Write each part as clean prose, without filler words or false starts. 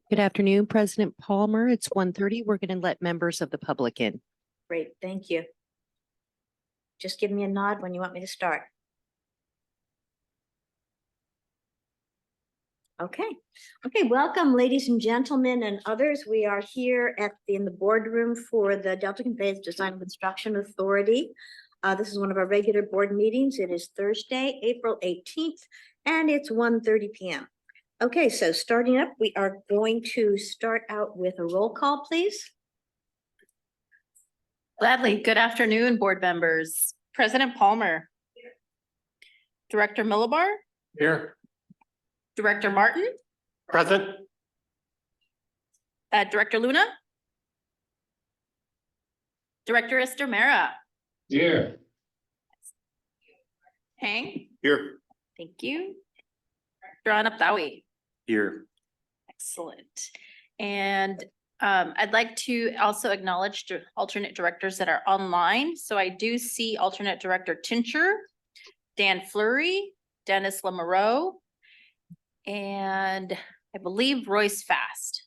Good afternoon, President Palmer. It's 1:30. We're going to let members of the public in. Great, thank you. Just give me a nod when you want me to start. Okay, welcome, ladies and gentlemen and others. We are here in the boardroom for the Delta Conveyance Design and Construction Authority. This is one of our regular board meetings. It is Thursday, April 18th, and it's 1:30 p.m. Okay, so starting up, we are going to start out with a roll call, please. Gladly. Good afternoon, board members. President Palmer. Here. Director Millibar. Here. Director Martin. Present. Director Luna. Director Estamera. Here. Hang. Here. Thank you. Director Anaptawi. Here. Excellent. And I'd like to also acknowledge the alternate directors that are online. So I do see alternate director Tincher, Dan Fleury, Dennis Lamoureux, and I believe Royce Fast.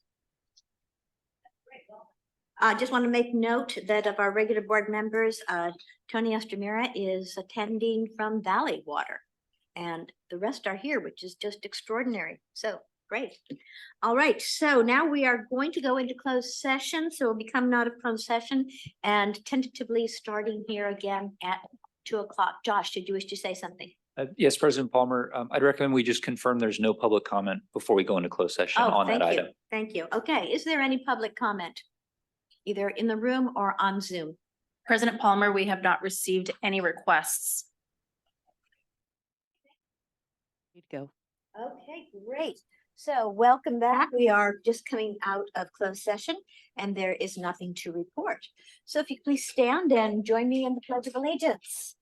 I just want to make note that of our regular board members, Tony Estamera is attending from Valley Water, and the rest are here, which is just extraordinary. So great. All right, so now we are going to go into closed session. So we'll be coming out of closed session and tentatively starting here again at 2 o'clock. Josh, did you wish to say something? Yes, President Palmer, I'd recommend we just confirm there's no public comment before we go into closed session on that item. Thank you. Okay, is there any public comment? Either in the room or on Zoom? President Palmer, we have not received any requests. You go. Okay, great. So welcome back. We are just coming out of closed session and there is nothing to report. So if you please stand and join me in the Pledge of Allegiance.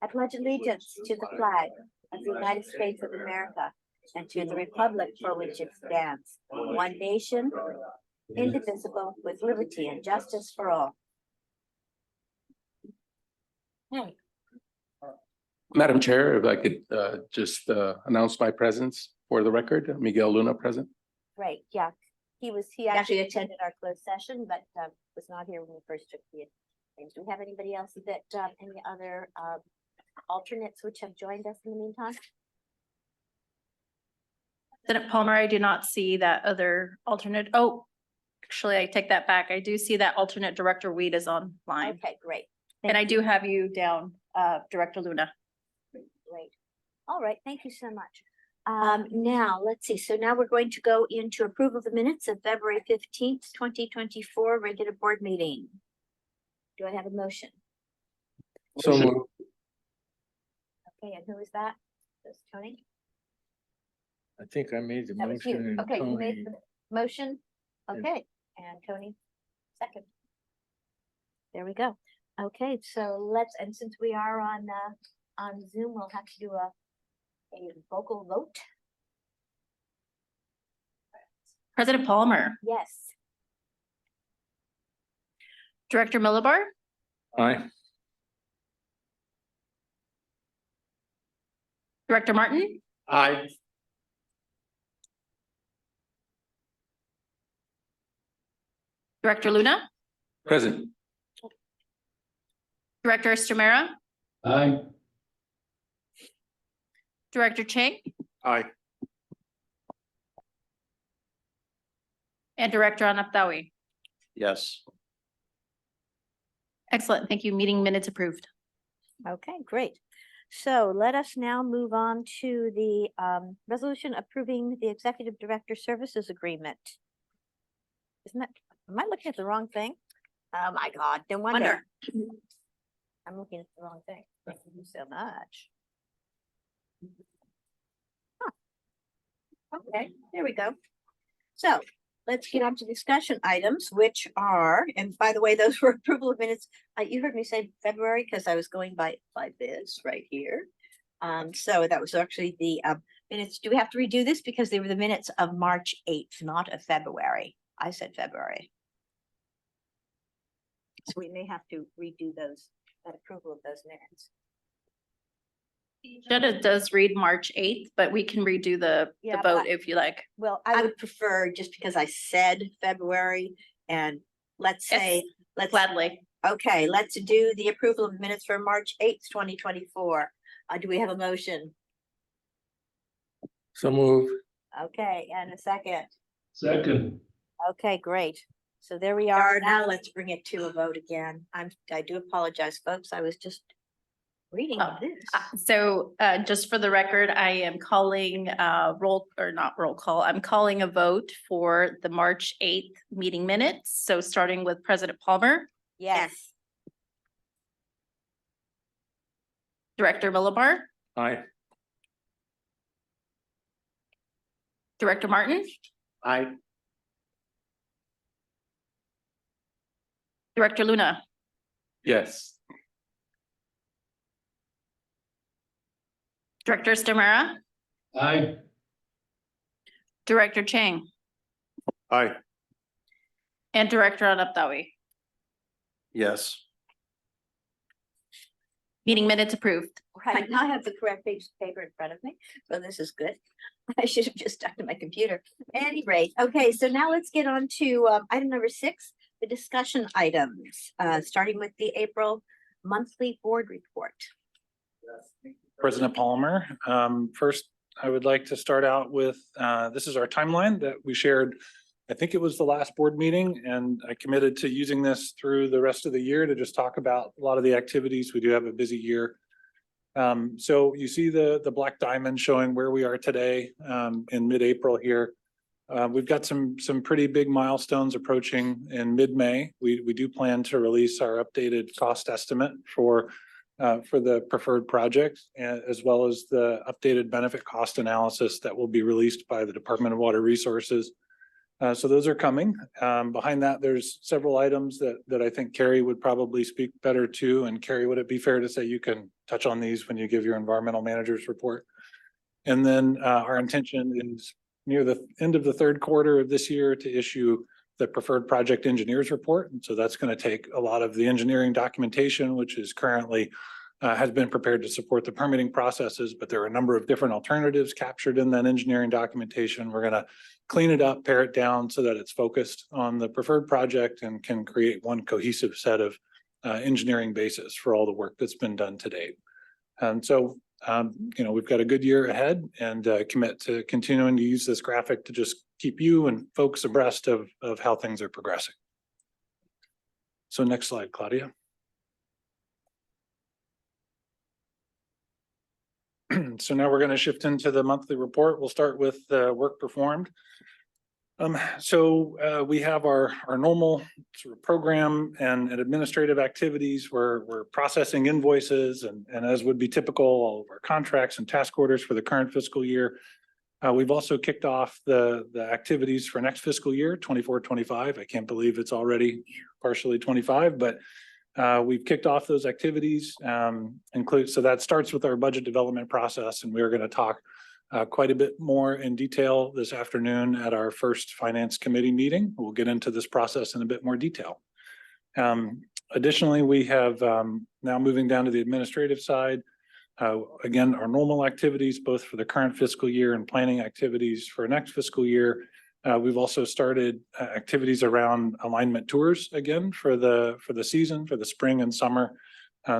I pledge allegiance to the flag of the United States of America and to the republic for which it stands, one nation, indivisible, with liberty and justice for all. Hey. Madam Chair, if I could just announce my presence for the record. Miguel Luna present. Great, yeah. He actually attended our closed session, but was not here when we first took the things. Do we have anybody else that any other alternates which have joined us in the meantime? President Palmer, I do not see that other alternate. Oh, actually, I take that back. I do see that alternate Director Weed is online. Okay, great. And I do have you down, Director Luna. Great. All right, thank you so much. Now, let's see. So now we're going to go into approval of the minutes of February 15th, 2024 regular board meeting. Do I have a motion? So moved. Okay, and who is that? That's Tony? I think I made the That was you. motion. and Okay, you made Tony- the motion. Okay, and Tony, second. There we go. Okay, so and since we are on Zoom, we'll have to do a vocal vote. President Palmer, Yes. Director Millibar, Aye. Director Martin, Aye. Director Luna, Present. Director Estamera, Aye. Director Chang, Aye. and Director Anaptawi. Yes. Excellent. Thank you. Meeting minutes approved. Okay, great. So let us now move on to the resolution approving the Executive Director Services Agreement. Isn't that, am I looking at the wrong thing? Oh my God, no wonder. I'm looking at the wrong thing. Thank you so much. Huh. Okay, there we go. So let's get on to discussion items, which are, and by the way, those were approval of minutes. You heard me say February because I was going by this right here. So that was actually the minutes. Do we have to redo this? Because they were the minutes of March 8th, not of February. I said February. So we may have to redo those, that approval of those minutes. Agenda does read March 8th, but we can redo the Yeah, but vote if you like. Well, I would prefer, just because I said February, and let's say, let's, Gladly. okay, let's do the approval of minutes for March 8th, 2024. Do we have a motion? So move. Okay, and a second. Second. Okay, great. So there we are. Now let's bring it to a vote again. I do apologize, folks. I was just reading Oh, this. So just for the record, I am calling roll call. I'm calling a vote for the March 8th meeting minutes. So starting with President Palmer, Yes. Director Millamar, Aye. Director Martin, Aye. Director Luna, Yes. Director Stamara, Aye. Director Chang, Aye. and Director Anaptawi. Yes. Meeting minutes approved. Right, now I have the correct page of paper in front of me, so this is good. I should have just stuck to my computer. At any rate, okay, so now let's get on to item number 6, the discussion items, starting with the April monthly board report. President Palmer. First, I would like to start out with, this is our timeline that we shared. I think it was the last board meeting, and I committed to using this through the rest of the year to just talk about a lot of the activities. We do have a busy year. So you see the black diamond showing where we are today in mid-April here. We've got some pretty big milestones approaching in mid-May. We do plan to release our updated cost estimate for the preferred project, as well as the updated benefit cost analysis that will be released by the Department of Water Resources. So those are coming. Behind that, there's several items that I think Carrie would probably speak better to. And Carrie, would it be fair to say you can touch on these when you give your environmental manager's report? And then our intention is near the end of the third quarter of this year to issue the preferred project engineers report. And so that's going to take a lot of the engineering documentation, which is currently has been prepared to support the permitting processes, but there are a number of different alternatives captured in that engineering documentation. We're going to clean it up, pare it down so that it's focused on the preferred project and can create one cohesive set of engineering basis for all the work that's been done to date. And so, we've got a good year ahead and commit to continuing to use this graphic to just keep you and folks abreast of how things are progressing. So next slide, Claudia. So now we're going to shift into the monthly report. We'll start with work performed. We have our normal sort of program and administrative activities where we're processing invoices and as would be typical, all of our contracts and task orders for the current fiscal year. We've also kicked off the activities for next fiscal year, 24-25. I can't believe it's already partially 25, but we've kicked off those activities, so that starts with our budget development process, and we're going to talk quite a bit more in detail this afternoon at our first finance committee meeting. We'll get into this process in a bit more detail. Additionally, we have now moving down to the administrative side. Again, our normal activities, both for the current fiscal year and planning activities for next fiscal year. We've also started activities around alignment tours again for the season, for the spring and summer.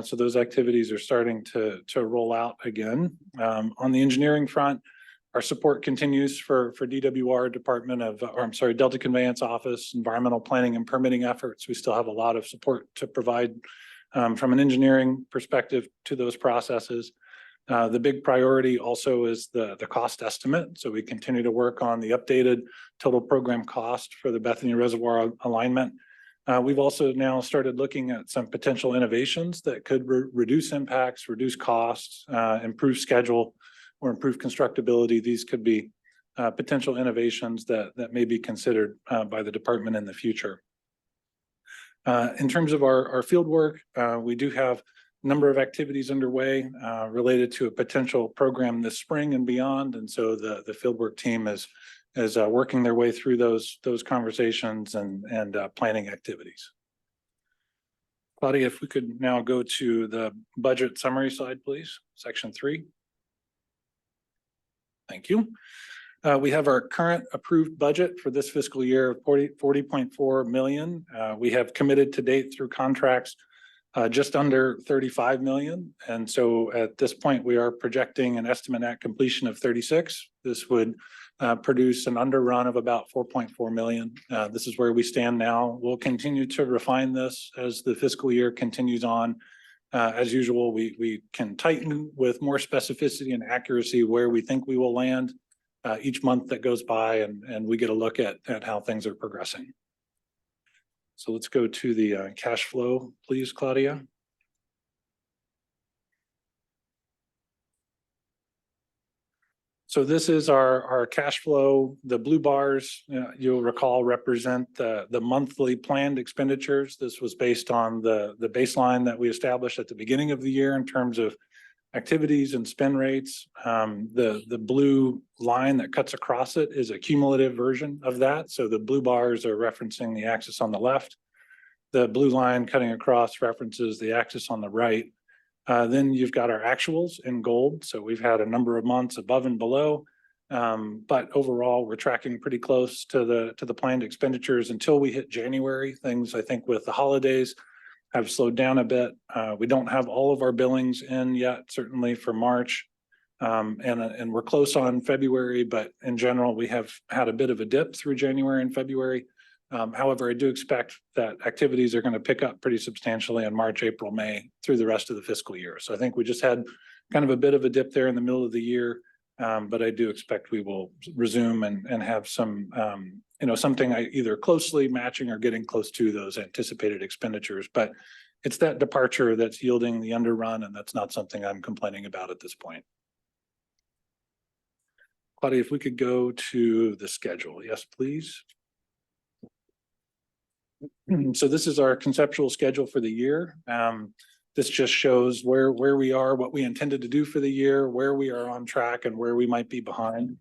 So those activities are starting to roll out again. On the engineering front, our support continues for DWR Delta Conveyance Office, environmental planning and permitting efforts. We still have a lot of support to provide from an engineering perspective to those processes. The big priority also is the cost estimate. So we continue to work on the updated total program cost for the Bethany Reservoir alignment. We've also now started looking at some potential innovations that could reduce impacts, reduce costs, improve schedule, or improve constructability. These could be potential innovations that may be considered by the department in the future. In terms of our field work, we do have a number of activities underway related to a potential program this spring and beyond. And so the fieldwork team is working their way through those conversations and planning activities. Claudia, if we could now go to the budget summary slide, please, section 3. Thank you. We have our current approved budget for this fiscal year of 40.4 million. We have committed to date through contracts just under 35 million. And so at this point, we are projecting an estimate at completion of 36. This would produce an underrun of about 4.4 million. This is where we stand now. We'll continue to refine this as the fiscal year continues on. As usual, we can tighten with more specificity and accuracy where we think we will land each month that goes by, and we get a look at how things are progressing. So let's go to the cash flow, please, Claudia. So this is our cash flow. The blue bars, you'll recall, represent the monthly planned expenditures. This was based on the baseline that we established at the beginning of the year in terms of activities and spend rates. The blue line that cuts across it is a cumulative version of that. So the blue bars are referencing the axis on the left. The blue line cutting across references the axis on the right. Then you've got our actuals in gold. So we've had a number of months above and below, but overall we're tracking pretty close to the planned expenditures until we hit January. Things, I think, with the holidays have slowed down a bit. We don't have all of our billings in yet, certainly for March, and we're close on February, but in general, we have had a bit of a dip through January and February. However, I do expect that activities are going to pick up pretty substantially in March, April, May through the rest of the fiscal year. So I think we just had kind of a bit of a dip there in the middle of the year, but I do expect we will resume and have some, something either closely matching or getting close to those anticipated expenditures. But it's that departure that's yielding the underrun, and that's not something I'm complaining about at this point. Claudia, if we could go to the schedule. Yes, please. So this is our conceptual schedule for the year. This just shows where we are, what we intended to do for the year, where we are on track, and where we might be behind.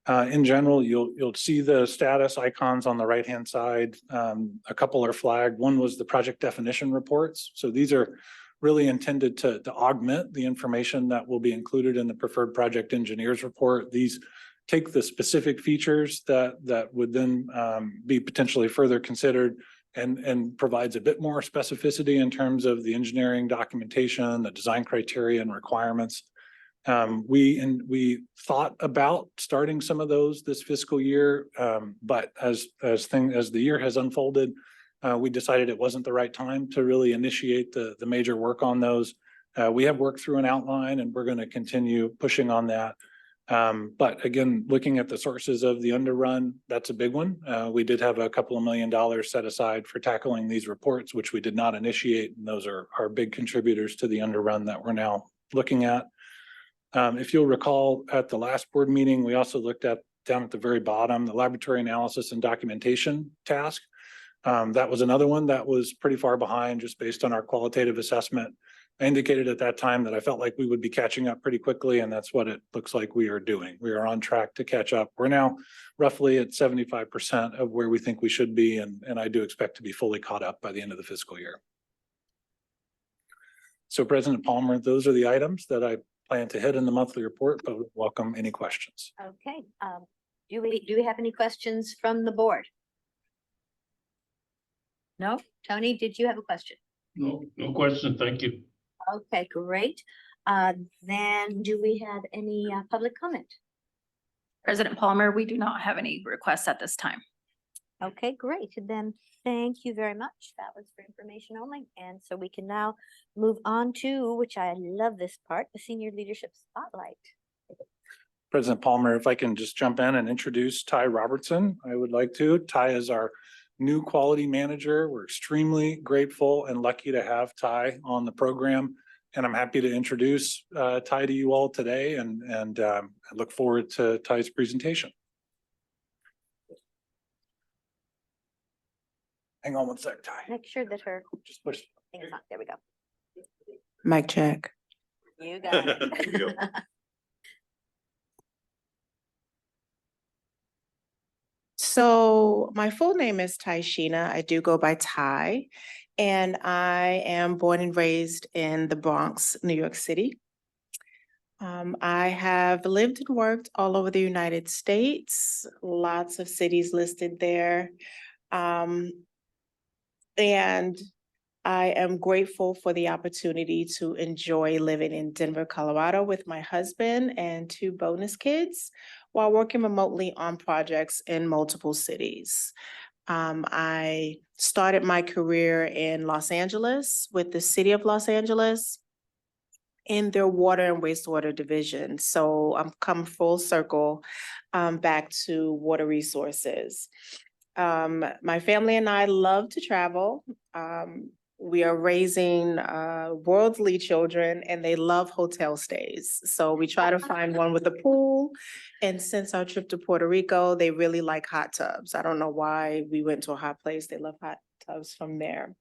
In general, you'll see the status icons on the right-hand side. A couple are flagged. One was the project definition reports. So these are really intended to augment the information that will be included in the preferred project engineers report. These take the specific features that would then be potentially further considered and provides a bit more specificity in terms of the engineering documentation, the design criteria and requirements. We thought about starting some of those this fiscal year, but as the year has unfolded, we decided it wasn't the right time to really initiate the major work on those. We have worked through an outline, and we're going to continue pushing on that. But again, looking at the sources of the underrun, that's a big one. We did have a couple of $1 million set aside for tackling these reports, which we did not initiate. And those are big contributors to the underrun that we're now looking at. If you'll recall, at the last board meeting, we also looked at down at the very bottom, the laboratory analysis and documentation task. That was another one that was pretty far behind just based on our qualitative assessment. I indicated at that time that I felt like we would be catching up pretty quickly, and that's what it looks like we are doing. We are on track to catch up. We're now roughly at 75% of where we think we should be, and I do expect to be fully caught up by the end of the fiscal year. So President Palmer, those are the items that I plan to hit in the monthly report, but would welcome any questions. Okay, do we have any questions from the board? No? Tony, did you have a question? No question. Thank you. Okay, great. Then do we have any public comment? President Palmer, we do not have any requests at this time. Okay, great. Then thank you very much. That was for information only. And so we can now move on to, which I love this part, the senior leadership spotlight. President Palmer, if I can just jump in and introduce Ty Robertson, I would like to. Ty is our new quality manager. We're extremely grateful and lucky to have Ty on the program. And I'm happy to introduce Ty to you all today, and I look forward to Ty's presentation. Hang on one sec, Ty. Make sure that her Just push. thing is on. There we go. Mic check. You got it. There you go. So my full name is Sheena. I do go by Ty, and I am born and raised in the Bronx, New York City. I have lived and worked all over the United States, lots of cities listed there. And I am grateful for the opportunity to enjoy living in Denver, Colorado with my husband and 2 bonus kids while working remotely on projects in multiple cities. I started my career in Los Angeles with the City of Los Angeles in their water and wastewater division. So I'm come full circle back to water resources. My family and I love to travel. We are raising worldly children and they love hotel stays. So we try to find one with a pool. And since our trip to Puerto Rico, they really like hot tubs. I don't know why we went to a hot place. They love hot tubs from there.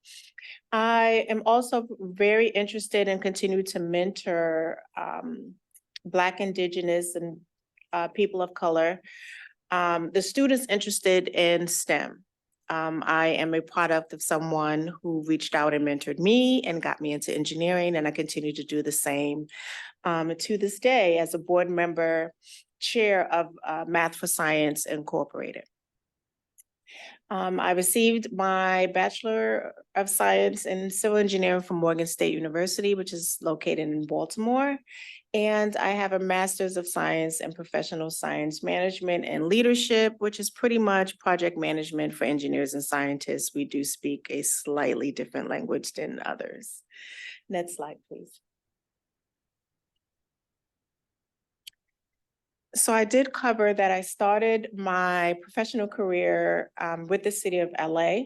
I am also very interested and continue to mentor Black, Indigenous, and people of color. The students interested in STEM. I am a product of someone who reached out and mentored me and got me into engineering, and I continue to do the same to this day as a board member, chair of Math for Science Incorporated. I received my Bachelor of Science in Civil Engineering from Morgan State University, which is located in Baltimore. And I have a Master's of Science in Professional Science Management and Leadership, which is pretty much project management for engineers and scientists. We do speak a slightly different language than others. Next slide, please. So I did cover that I started my professional career with the city of LA.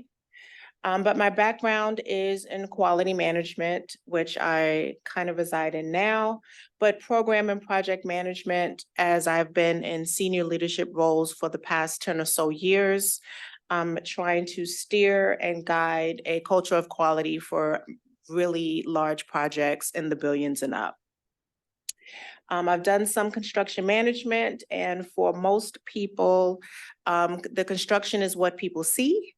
But my background is in quality management, which I kind of reside in now, but program and project management, as I've been in senior leadership roles for the past 10 or so years, trying to steer and guide a culture of quality for really large projects in the billions and up. I've done some construction management, and for most people, the construction is what people see.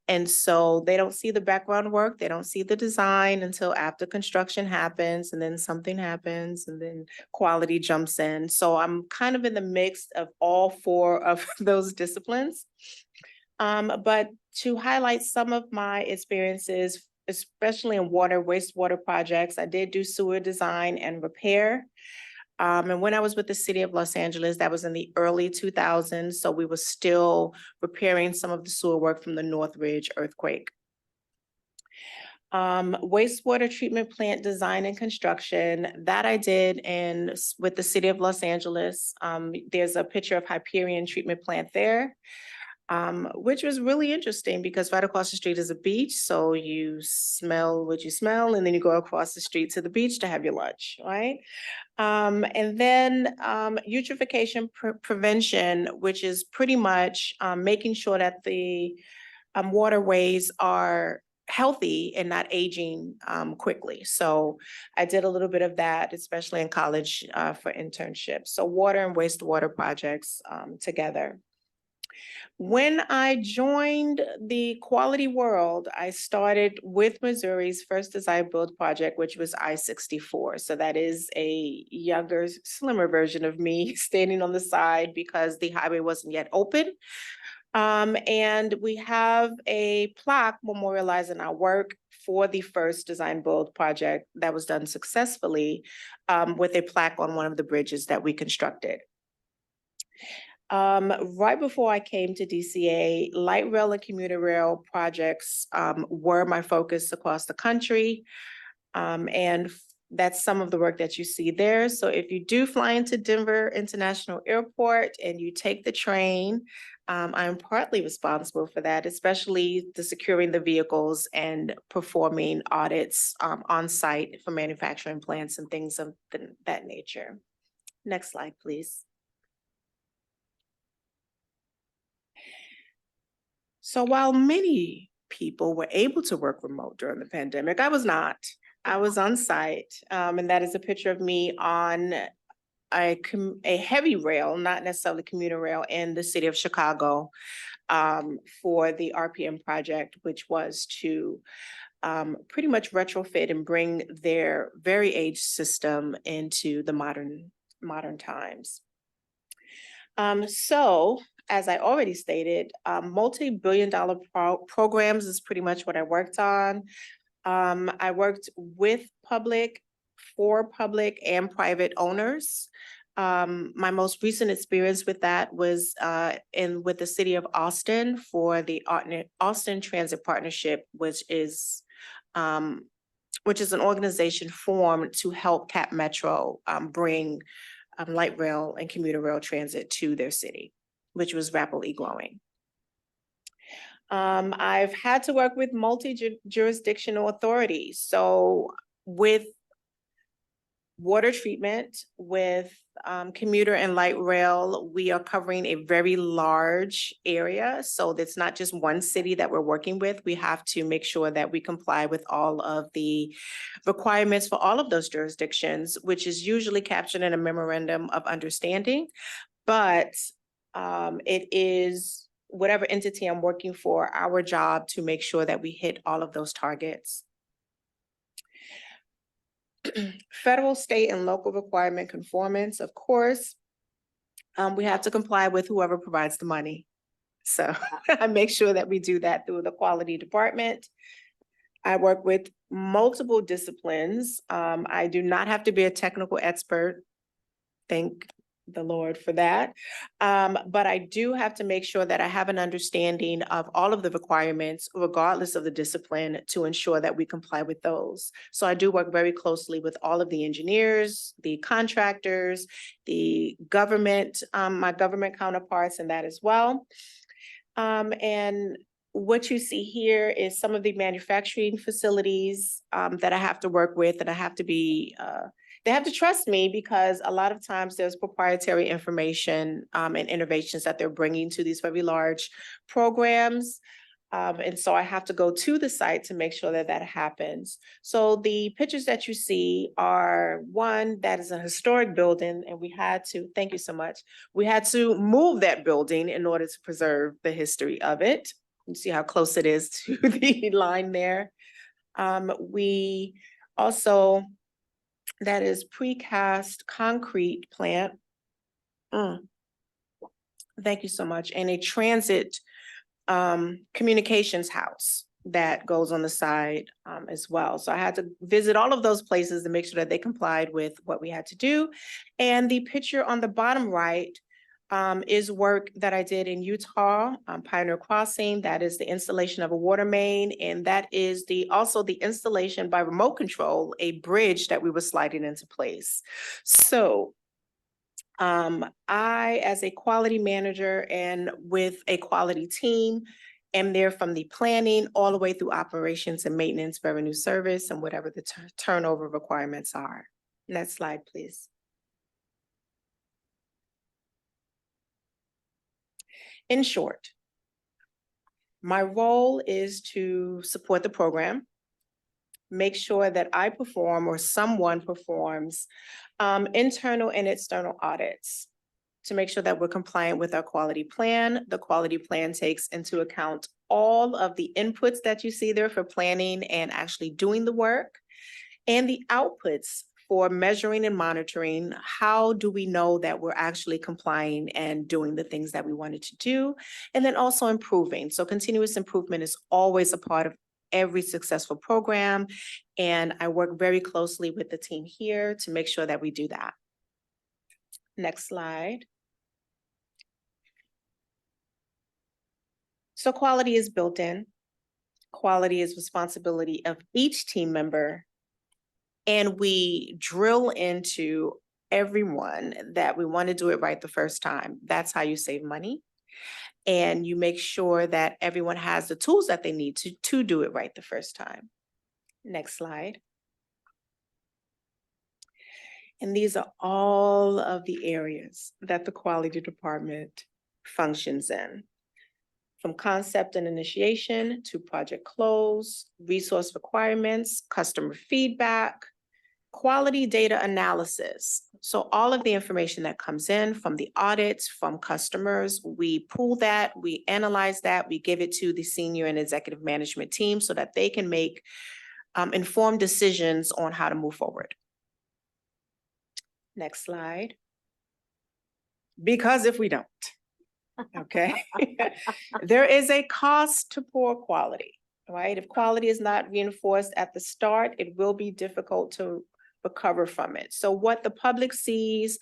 And so they don't see the background work, they don't see the design until after construction happens, and then something happens, and then quality jumps in. So I'm kind of in the mix of all 4 of those disciplines. But to highlight some of my experiences, especially in water, wastewater projects, I did do sewer design and repair. And when I was with the city of Los Angeles, that was in the early 2000s. So we were still repairing some of the sewer work from the Northridge earthquake. Wastewater treatment plant design and construction, that I did with the city of Los Angeles. There's a picture of Hyperion treatment plant there. Which was really interesting because right across the street is a beach. So you smell what you smell, and then you go across the street to the beach to have your lunch, right? And then eutrophication prevention, which is pretty much making sure that the waterways are healthy and not aging quickly. So I did a little bit of that, especially in college for internships. So water and wastewater projects together. When I joined the quality world, I started with Missouri's first design build project, which was I-64. So that is a younger, slimmer version of me standing on the side because the highway wasn't yet open. And we have a plaque memorializing our work for the first design build project that was done successfully with a plaque on one of the bridges that we constructed. Right before I came to DCA, light rail and commuter rail projects were my focus across the country. And that's some of the work that you see there. So if you do fly into Denver International Airport and you take the train, I'm partly responsible for that, especially the securing the vehicles and performing audits on site for manufacturing plants and things of that nature. Next slide, please. So while many people were able to work remote during the pandemic, I was not. I was on site, and that is a picture of me on a heavy rail, not necessarily commuter rail, in the city of Chicago for the RPM project, which was to pretty much retrofit and bring their very aged system into the modern modern times. So as I already stated, multi-billion-dollar programs is pretty much what I worked on. I worked with public, for public and private owners. My most recent experience with that was with the city of Austin for the Austin Transit Partnership, which is an organization formed to help Cap Metro bring light rail and commuter rail transit to their city, which was rapidly growing. I've had to work with multi-jurisdictional authorities. So with water treatment, with commuter and light rail, we are covering a very large area. So it's not just one city that we're working with. We have to make sure that we comply with all of the requirements for all of those jurisdictions, which is usually captured in a memorandum of understanding. But it is whatever entity I'm working for, our job to make sure that we hit all of those targets. Federal, state, and local requirement conformance, of course. We have to comply with whoever provides the money. So I make sure that we do that through the quality department. I work with multiple disciplines. I do not have to be a technical expert. Thank the Lord for that. But I do have to make sure that I have an understanding of all of the requirements, regardless of the discipline, to ensure that we comply with those. So I do work very closely with all of the engineers, the contractors, the government, my government counterparts in that as well. And what you see here is some of the manufacturing facilities that I have to work with, and I have to be they have to trust me because a lot of times there's proprietary information and innovations that they're bringing to these very large programs. And so I have to go to the site to make sure that that happens. So the pictures that you see are one that is a historic building, and we had to, thank you so much, we had to move that building in order to preserve the history of it. You see how close it is to the line there. We also, that is precast concrete plant. Thank you so much. And a transit communications house that goes on the side as well. So I had to visit all of those places to make sure that they complied with what we had to do. And the picture on the bottom right is work that I did in Utah, Pioneer Crossing. That is the installation of a water main. And that is also the installation by remote control, a bridge that we were sliding into place. So I, as a quality manager and with a quality team, am there from the planning all the way through operations and maintenance, revenue service, and whatever the turnover requirements are. Next slide, please. In short, my role is to support the program, make sure that I perform or someone performs internal and external audits to make sure that we're compliant with our quality plan. The quality plan takes into account all of the inputs that you see there for planning and actually doing the work, and the outputs for measuring and monitoring. How do we know that we're actually complying and doing the things that we wanted to do? And then also improving. So continuous improvement is always a part of every successful program. And I work very closely with the team here to make sure that we do that. Next slide. So quality is built in. Quality is responsibility of each team member. And we drill into everyone that we want to do it right the first time. That's how you save money. And you make sure that everyone has the tools that they need to do it right the first time. Next slide. And these are all of the areas that the quality department functions in. From concept and initiation to project close, resource requirements, customer feedback, quality data analysis. So all of the information that comes in from the audits, from customers, we pull that, we analyze that, we give it to the senior and executive management team so that they can make informed decisions on how to move forward. Next slide. Because if we don't, okay, there is a cost to poor quality, right? If quality is not reinforced at the start, it will be difficult to recover from it. So what the public sees,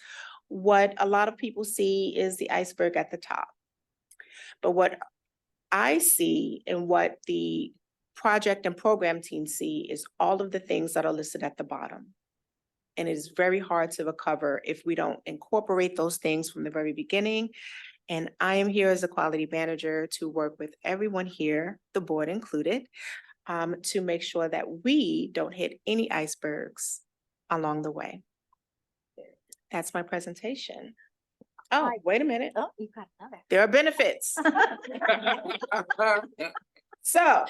what a lot of people see is the iceberg at the top. But what I see and what the project and program team see is all of the things that are listed at the bottom. And it is very hard to recover if we don't incorporate those things from the very beginning. And I am here as a quality manager to work with everyone here, the board included, to make sure that we don't hit any icebergs along the way. That's my presentation. Oh, Right. wait a minute. Oh, you got another. There are benefits. So,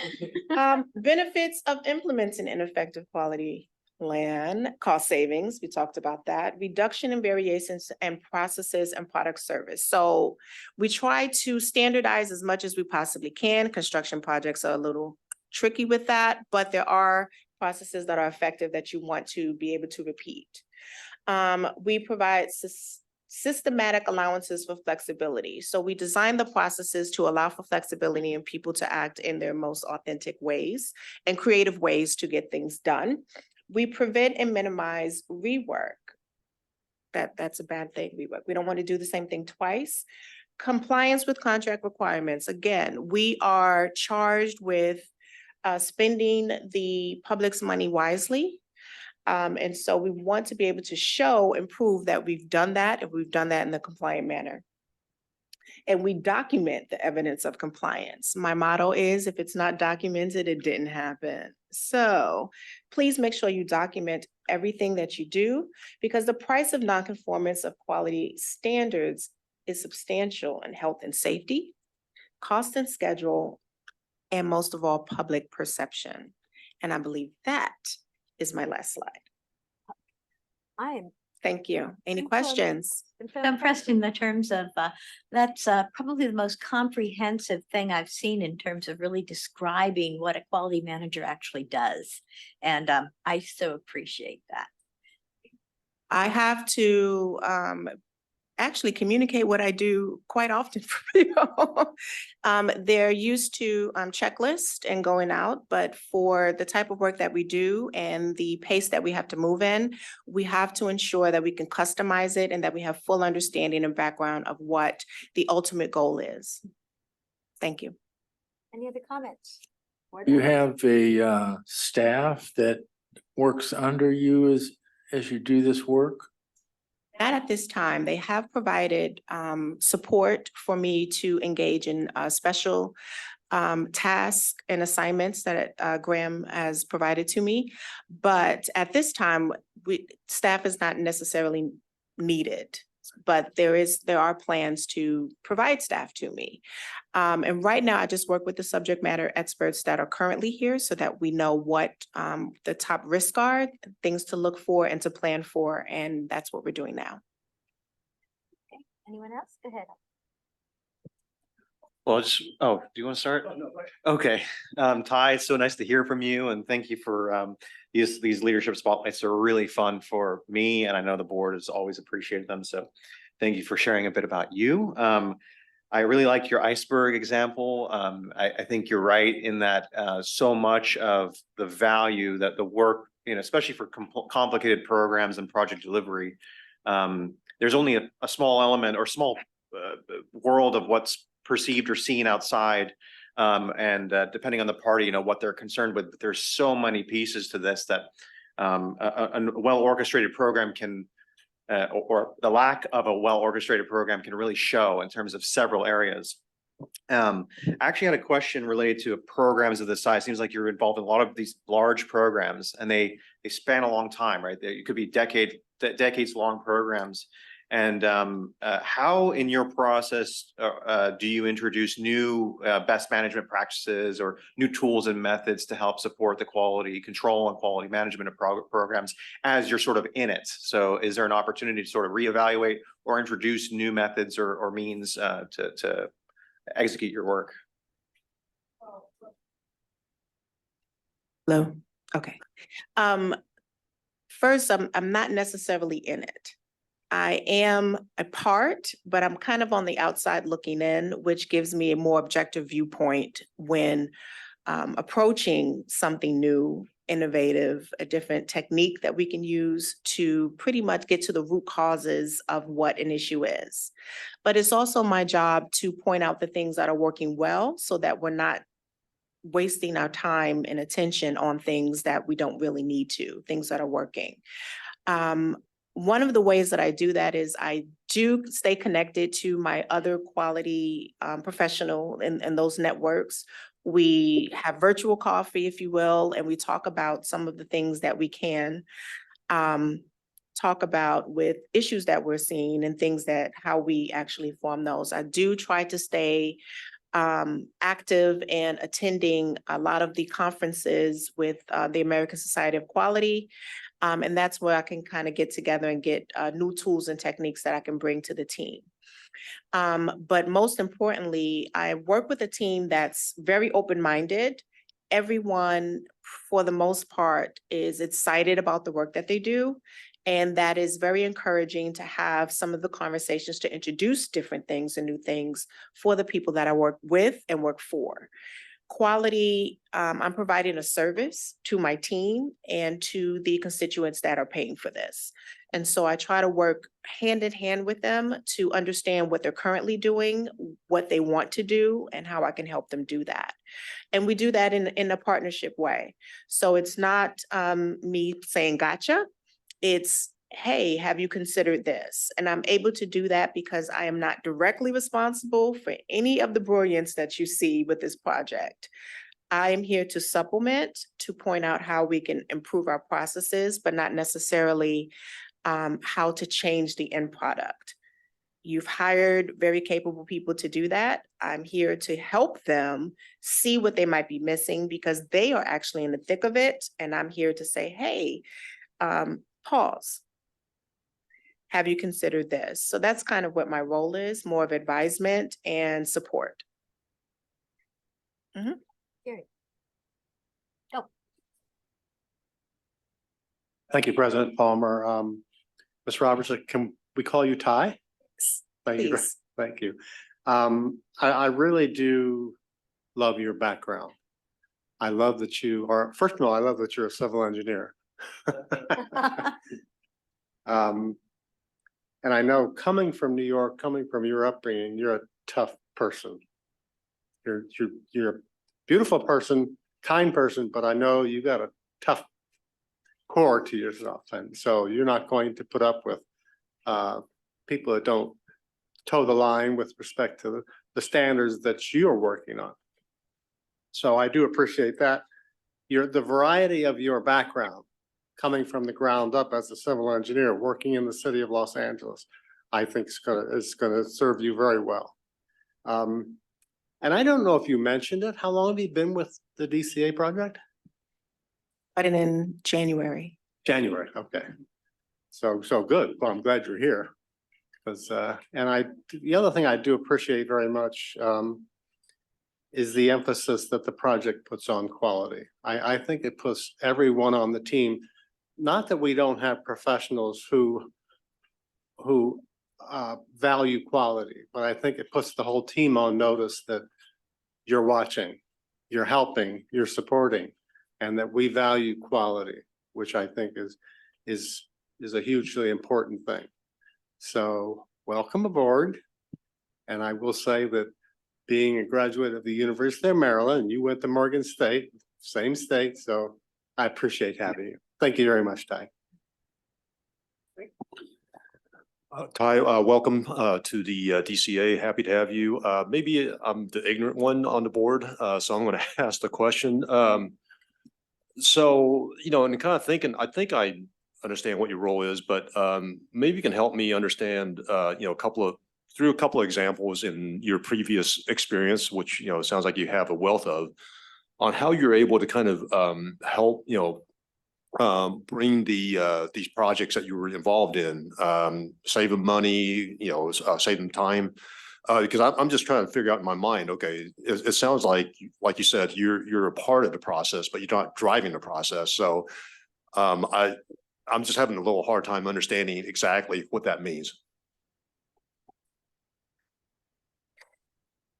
benefits of implementing an effective quality plan, cost savings, we talked about that, reduction in variations and processes and product service. So we try to standardize as much as we possibly can. Construction projects are a little tricky with that, but there are processes that are effective that you want to be able to repeat. We provide systematic allowances for flexibility. So we design the processes to allow for flexibility and people to act in their most authentic ways and creative ways to get things done. We prevent and minimize rework. That's a bad thing, rework. We don't want to do the same thing twice. Compliance with contract requirements. Again, we are charged with spending the public's money wisely. And so we want to be able to show and prove that we've done that, and we've done that in the compliant manner. And we document the evidence of compliance. My motto is, if it's not documented, it didn't happen. So please make sure you document everything that you do, because the price of nonconformance of quality standards is substantial in health and safety, cost and schedule, and most of all, public perception. And I believe that is my last slide. I am Thank you. Any Thank you. questions? impressed in the terms of, that's probably the most comprehensive thing I've seen in terms of really describing what a quality manager actually does. And I so appreciate that. I have to actually communicate what I do quite often for people. They're used to checklist and going out, but for the type of work that we do and the pace that we have to move in, we have to ensure that we can customize it and that we have full understanding and background of what the ultimate goal is. Thank you. Any other comments? You have a staff that works under you as you do this work? Not at this time. They have provided support for me to engage in special tasks and assignments that Graham has provided to me. But at this time, staff is not necessarily needed, but there are plans to provide staff to me. And right now, I just work with the subject matter experts that are currently here so that we know what the top risks are, things to look for and to plan for, and that's what we're doing now. Okay. Anyone else? Go ahead. Well, do you want to start? Okay, Ty, it's so nice to hear from you, and thank you for these leadership spotlights are really fun for me, and I know the board has always appreciated them. So thank you for sharing a bit about you. I really like your iceberg example. I think you're right in that so much of the value that the work, especially for complicated programs and project delivery, there's only a small element or small world of what's perceived or seen outside. And depending on the party, what they're concerned with, but there's so many pieces to this that a well-orchestrated program can, or the lack of a well-orchestrated program can really show in terms of several areas. I actually had a question related to programs of this size. Seems like you're involved in a lot of these large programs, and they span a long time, right? It could be decades-long programs. And how in your process do you introduce new best management practices or new tools and methods to help support the quality control and quality management of programs as you're sort of in it? So is there an opportunity to sort of reevaluate or introduce new methods or means to execute your work? Hello. Okay. First, I'm not necessarily in it. I am a part, but I'm kind of on the outside looking in, which gives me a more objective viewpoint when approaching something new, innovative, a different technique that we can use to pretty much get to the root causes of what an issue is. But it's also my job to point out the things that are working well so that we're not wasting our time and attention on things that we don't really need to, things that are working. One of the ways that I do that is I do stay connected to my other quality professional in those networks. We have virtual coffee, if you will, and we talk about some of the things that we can talk about with issues that we're seeing and things that how we actually form those. I do try to stay active and attending a lot of the conferences with the American Society of Quality. And that's where I can kind of get together and get new tools and techniques that I can bring to the team. But most importantly, I work with a team that's very open-minded. Everyone, for the most part, is excited about the work that they do. And that is very encouraging to have some of the conversations to introduce different things and new things for the people that I work with and work for. Quality, I'm providing a service to my team and to the constituents that are paying for this. And so I try to work hand in hand with them to understand what they're currently doing, what they want to do, and how I can help them do that. And we do that in a partnership way. So it's not me saying, gotcha. It's, hey, have you considered this? And I'm able to do that because I am not directly responsible for any of the brilliance that you see with this project. I am here to supplement, to point out how we can improve our processes, but not necessarily how to change the end product. You've hired very capable people to do that. I'm here to help them see what they might be missing because they are actually in the thick of it. And I'm here to say, hey, pause. Have you considered this? So that's kind of what my role is, more of advisement and support. Thank you, President Palmer. Ms. Robertson, can we call you Ty? Thank you. Please. Thank you. I really do love your background. I love that you are, first of all, I love that you're a civil engineer. And I know coming from New York, coming from your upbringing, you're a tough person. You're a beautiful person, kind person, but I know you got a tough core to yourself. And so you're not going to put up with people that don't toe the line with respect to the standards that you're working on. So I do appreciate that. The variety of your background, coming from the ground up as a civil engineer, working in the city of Los Angeles, I think is gonna serve you very well. And I don't know if you mentioned it. How long have you been with the DCA project? Started in January. January, okay. So good. Well, I'm glad you're here. Because the other thing I do appreciate very much is the emphasis that the project puts on quality. I think it puts everyone on the team. Not that we don't have professionals who value quality, but I think it puts the whole team on notice that you're watching, you're helping, you're supporting, and that we value quality, which I think is a hugely important thing. So welcome aboard. And I will say that being a graduate of the University of Maryland, you went to Morgan State, same state, so I appreciate having you. Thank you very much, Ty. Ty, welcome to the DCA. Happy to have you. Maybe I'm the ignorant one on the board, so I'm going to ask the question. So, you know, and kind of thinking, I think I understand what your role is, but maybe you can help me understand, you know, through a couple of examples in your previous experience, which, you know, sounds like you have a wealth of, on how you're able to kind of help, you know, bring these projects that you were involved in, save them money, you know, save them time. Because I'm just trying to figure out in my mind, okay, it sounds like you said, you're a part of the process, but you're not driving the process. So I I'm just having a little hard time understanding exactly what that means.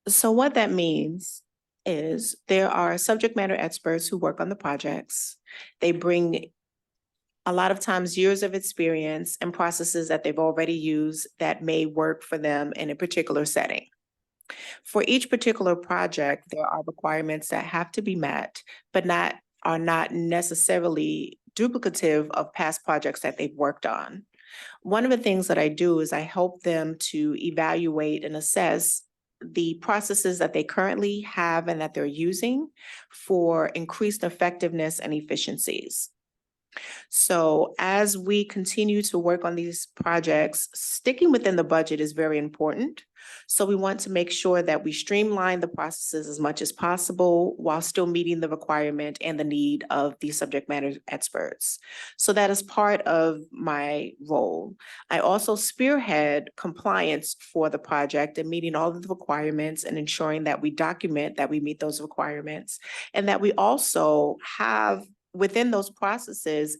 So what that means is there are subject matter experts who work on the projects. They bring a lot of times years of experience and processes that they've already used that may work for them in a particular setting. For each particular project, there are requirements that have to be met, but are not necessarily duplicative of past projects that they've worked on. One of the things that I do is I help them to evaluate and assess the processes that they currently have and that they're using for increased effectiveness and efficiencies. So as we continue to work on these projects, sticking within the budget is very important. So we want to make sure that we streamline the processes as much as possible while still meeting the requirement and the need of the subject matter experts. So that is part of my role. I also spearhead compliance for the project and meeting all of the requirements and ensuring that we document that we meet those requirements, and that we also have within those processes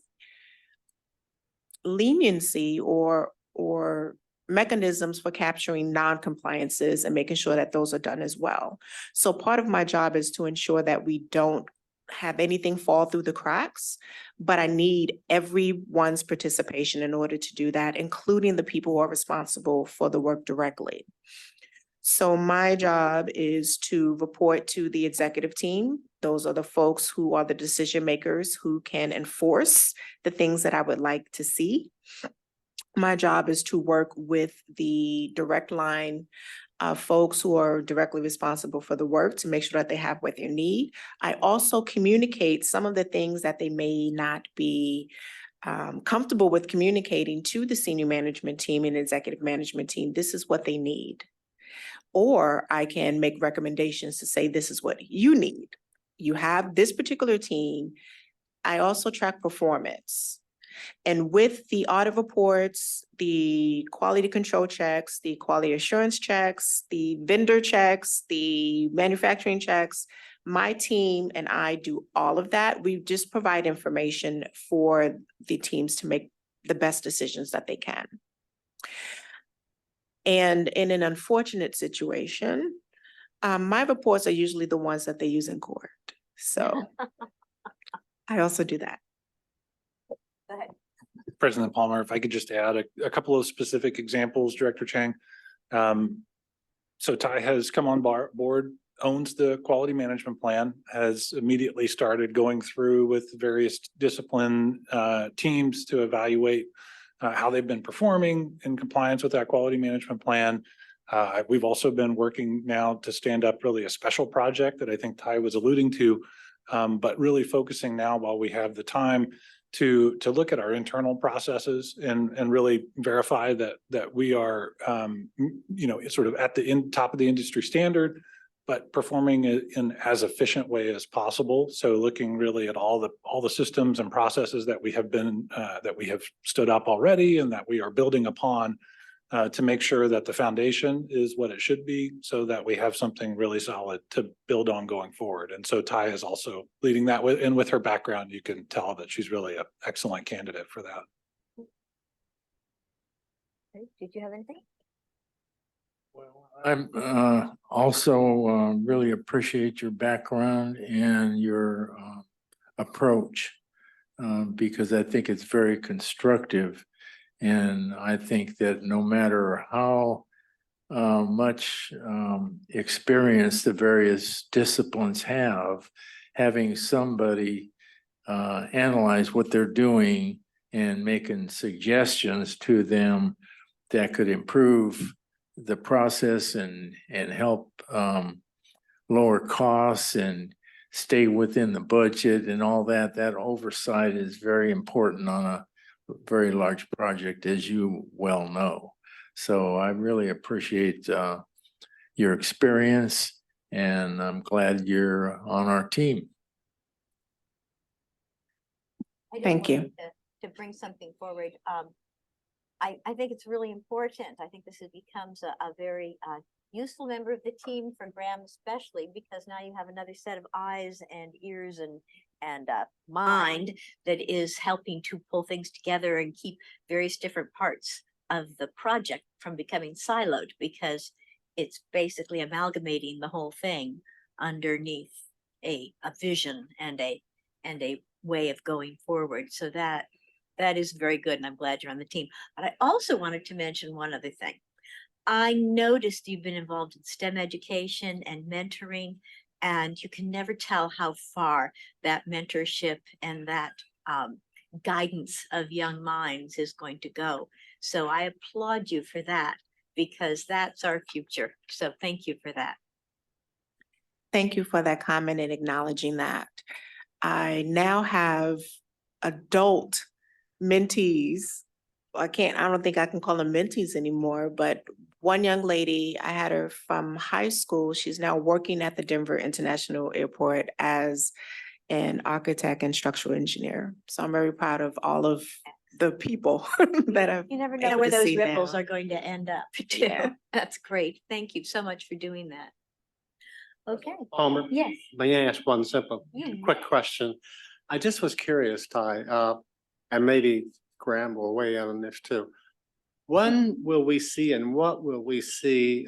leniency or mechanisms for capturing non-compliances and making sure that those are done as well. So part of my job is to ensure that we don't have anything fall through the cracks, but I need everyone's participation in order to do that, including the people who are responsible for the work directly. So my job is to report to the executive team. Those are the folks who are the decision makers who can enforce the things that I would like to see. My job is to work with the direct line folks who are directly responsible for the work to make sure that they have what they need. I also communicate some of the things that they may not be comfortable with communicating to the senior management team and executive management team. This is what they need. Or I can make recommendations to say, this is what you need. You have this particular team. I also track performance. And with the audit reports, the quality control checks, the quality assurance checks, the vendor checks, the manufacturing checks, my team and I do all of that. We just provide information for the teams to make the best decisions that they can. And in an unfortunate situation, my reports are usually the ones that they use in court. So I also do that. Go ahead. President Palmer, if I could just add a couple of specific examples, Director Chang. So Ty has come on board, owns the quality management plan, has immediately started going through with various discipline teams to evaluate how they've been performing in compliance with that quality management plan. We've also been working now to stand up really a special project that I think Ty was alluding to, but really focusing now while we have the time to look at our internal processes and really verify that we are, sort of at the top of the industry standard, but performing it in as efficient way as possible. So looking really at all the systems and processes that we have stood up already and that we are building upon to make sure that the foundation is what it should be, so that we have something really solid to build on going forward. And so Ty is also leading that with her background, you can tell that she's really an excellent candidate for that. Okay. Did you have anything? Well, I'm also really appreciate your background and your approach because I think it's very constructive. And I think that no matter how much experience the various disciplines have, having somebody analyze what they're doing and making suggestions to them that could improve the process and help lower costs and stay within the budget and all that, that oversight is very important on a very large project, as you well know. So I really appreciate your experience, and I'm glad you're on our team. Thank you. To bring something forward. I think it's really important. I think this becomes a very useful member of the team for Graham especially, because now you have another set of eyes and ears and mind that is helping to pull things together and keep various different parts of the project from becoming siloed, because it's basically amalgamating the whole thing underneath a vision and a way of going forward. So that is very good, and I'm glad you're on the team. But I also wanted to mention one other thing. I noticed you've been involved in STEM education and mentoring, and you can never tell how far that mentorship and that guidance of young minds is going to go. So I applaud you for that, because that's our future. So thank you for that. Thank you for that comment and acknowledging that. I now have adult mentees. I don't think I can call them mentees anymore, but one young lady, I had her from high school. She's now working at the Denver International Airport as an architect and structural engineer. So I'm very proud of all of the people that have. You never know where those ripples are going to end up too. Yeah. That's great. Thank you so much for doing that. Okay. Palmer, Yes. may I ask one simple, quick question? I just was curious, Ty, and maybe Graham will weigh in on this too. When will we see and what will we see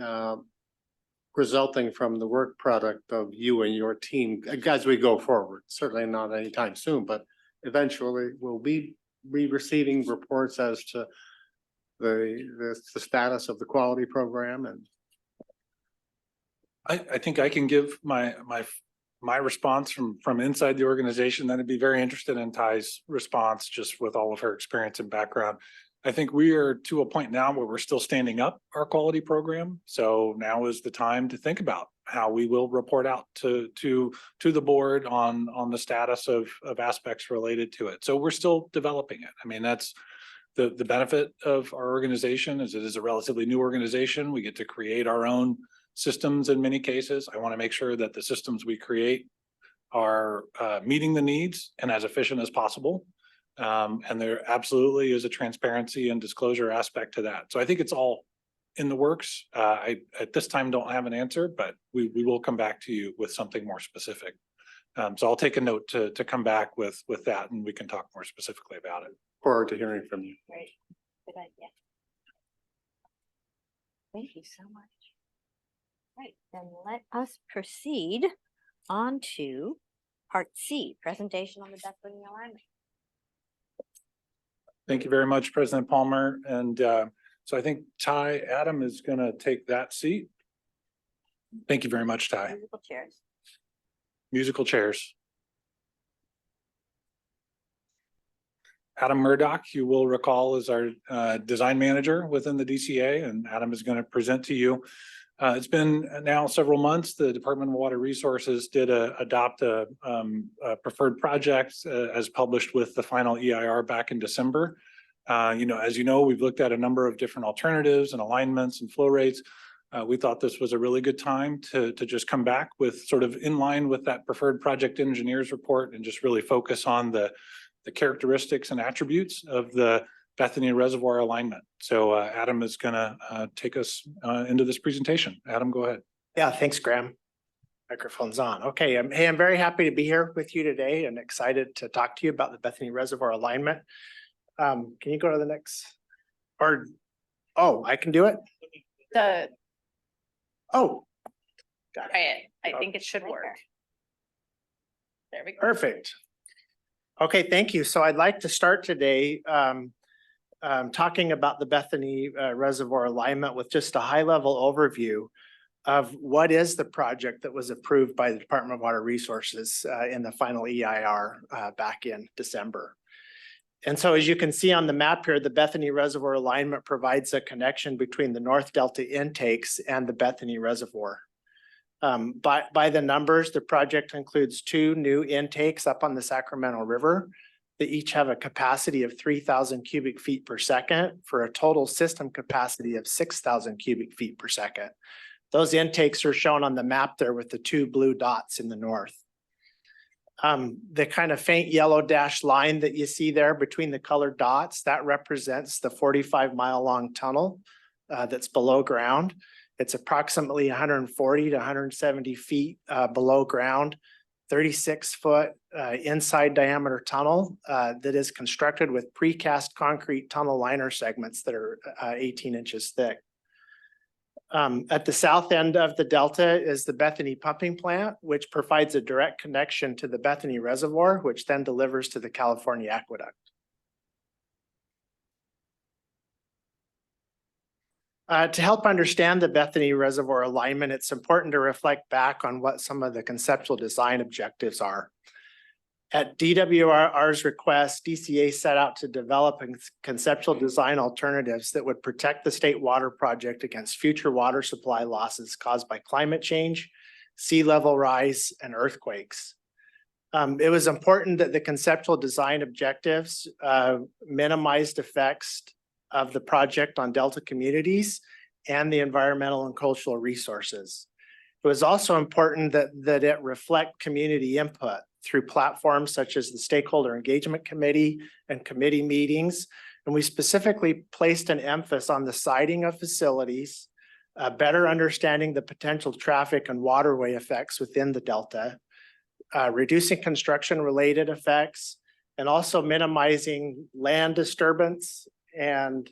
resulting from the work product of you and your team as we go forward? Certainly not anytime soon, but eventually will we be receiving reports as to the status of the quality program? And I think I can give my response from inside the organization. Then I'd be very interested in Ty's response, just with all of her experience and background. I think we are to a point now where we're still standing up our quality program. So now is the time to think about how we will report out to the board on the status of aspects related to it. So we're still developing it. I mean, that's the benefit of our organization, is it is a relatively new organization. We get to create our own systems in many cases. I want to make sure that the systems we create are meeting the needs and as efficient as possible. And there absolutely is a transparency and disclosure aspect to that. So I think it's all in the works. I at this time don't have an answer, but we will come back to you with something more specific. So I'll take a note to come back with that, and we can talk more specifically about it. forward to hearing from you. Great. Good idea. Thank you so much. Right, then let us proceed on to part C, presentation on the Bethany alignment. Thank you very much, President Palmer. And so I think Adam is going to take that seat. Thank you very much, Ty. Musical chairs. Musical chairs. Adam Murdoch, you will recall, is our design manager within the DCA, and Adam is going to present to you. It's been now several months. The Department of Water Resources did adopt a preferred project as published with the final EIR back in December. As you know, we've looked at a number of different alternatives and alignments and flow rates. We thought this was a really good time to just come back with sort of in line with that preferred project engineers report and just really focus on the characteristics and attributes of the Bethany Reservoir alignment. So Adam is going to take us into this presentation. Adam, go ahead. Yeah, thanks, Graham. Microphone's on. Okay, I'm very happy to be here with you today and excited to talk to you about the Bethany Reservoir alignment. Can you go to the next? I can do it? Oh. Got it. I think it should work. There we go. Perfect. Okay, thank you. So I'd like to start today talking about the Bethany Reservoir alignment with just a high-level overview of what is the project that was approved by the Department of Water Resources in the final EIR back in December. And so as you can see on the map here, the Bethany Reservoir alignment provides a connection between the North Delta intakes and the Bethany Reservoir. By the numbers, the project includes 2 new intakes up on the Sacramento River. They each have a capacity of 3,000 cubic feet per second for a total system capacity of 6,000 cubic feet per second. Those intakes are shown on the map there with the 2 blue dots in the north. The kind of faint yellow dashed line that you see there between the colored dots, that represents the 45-mile-long tunnel that's below ground. It's approximately 140 to 170 feet below ground. 36-foot inside diameter tunnel that is constructed with precast concrete tunnel liner segments that are 18 inches thick. At the south end of the delta is the Bethany pumping plant, which provides a direct connection to the Bethany Reservoir, which then delivers to the California Aqueduct. To help understand the Bethany Reservoir alignment, it's important to reflect back on what some of the conceptual design objectives are. At DWR's request, DCA set out to develop conceptual design alternatives that would protect the state water project against future water supply losses caused by climate change, sea level rise, and earthquakes. It was important that the conceptual design objectives minimized effects of the project on Delta communities and the environmental and cultural resources. It was also important that it reflect community input through platforms such as the Stakeholder Engagement Committee and committee meetings. And we specifically placed an emphasis on the siting of facilities, better understanding the potential traffic and waterway effects within the Delta, reducing construction-related effects, and also minimizing land disturbance and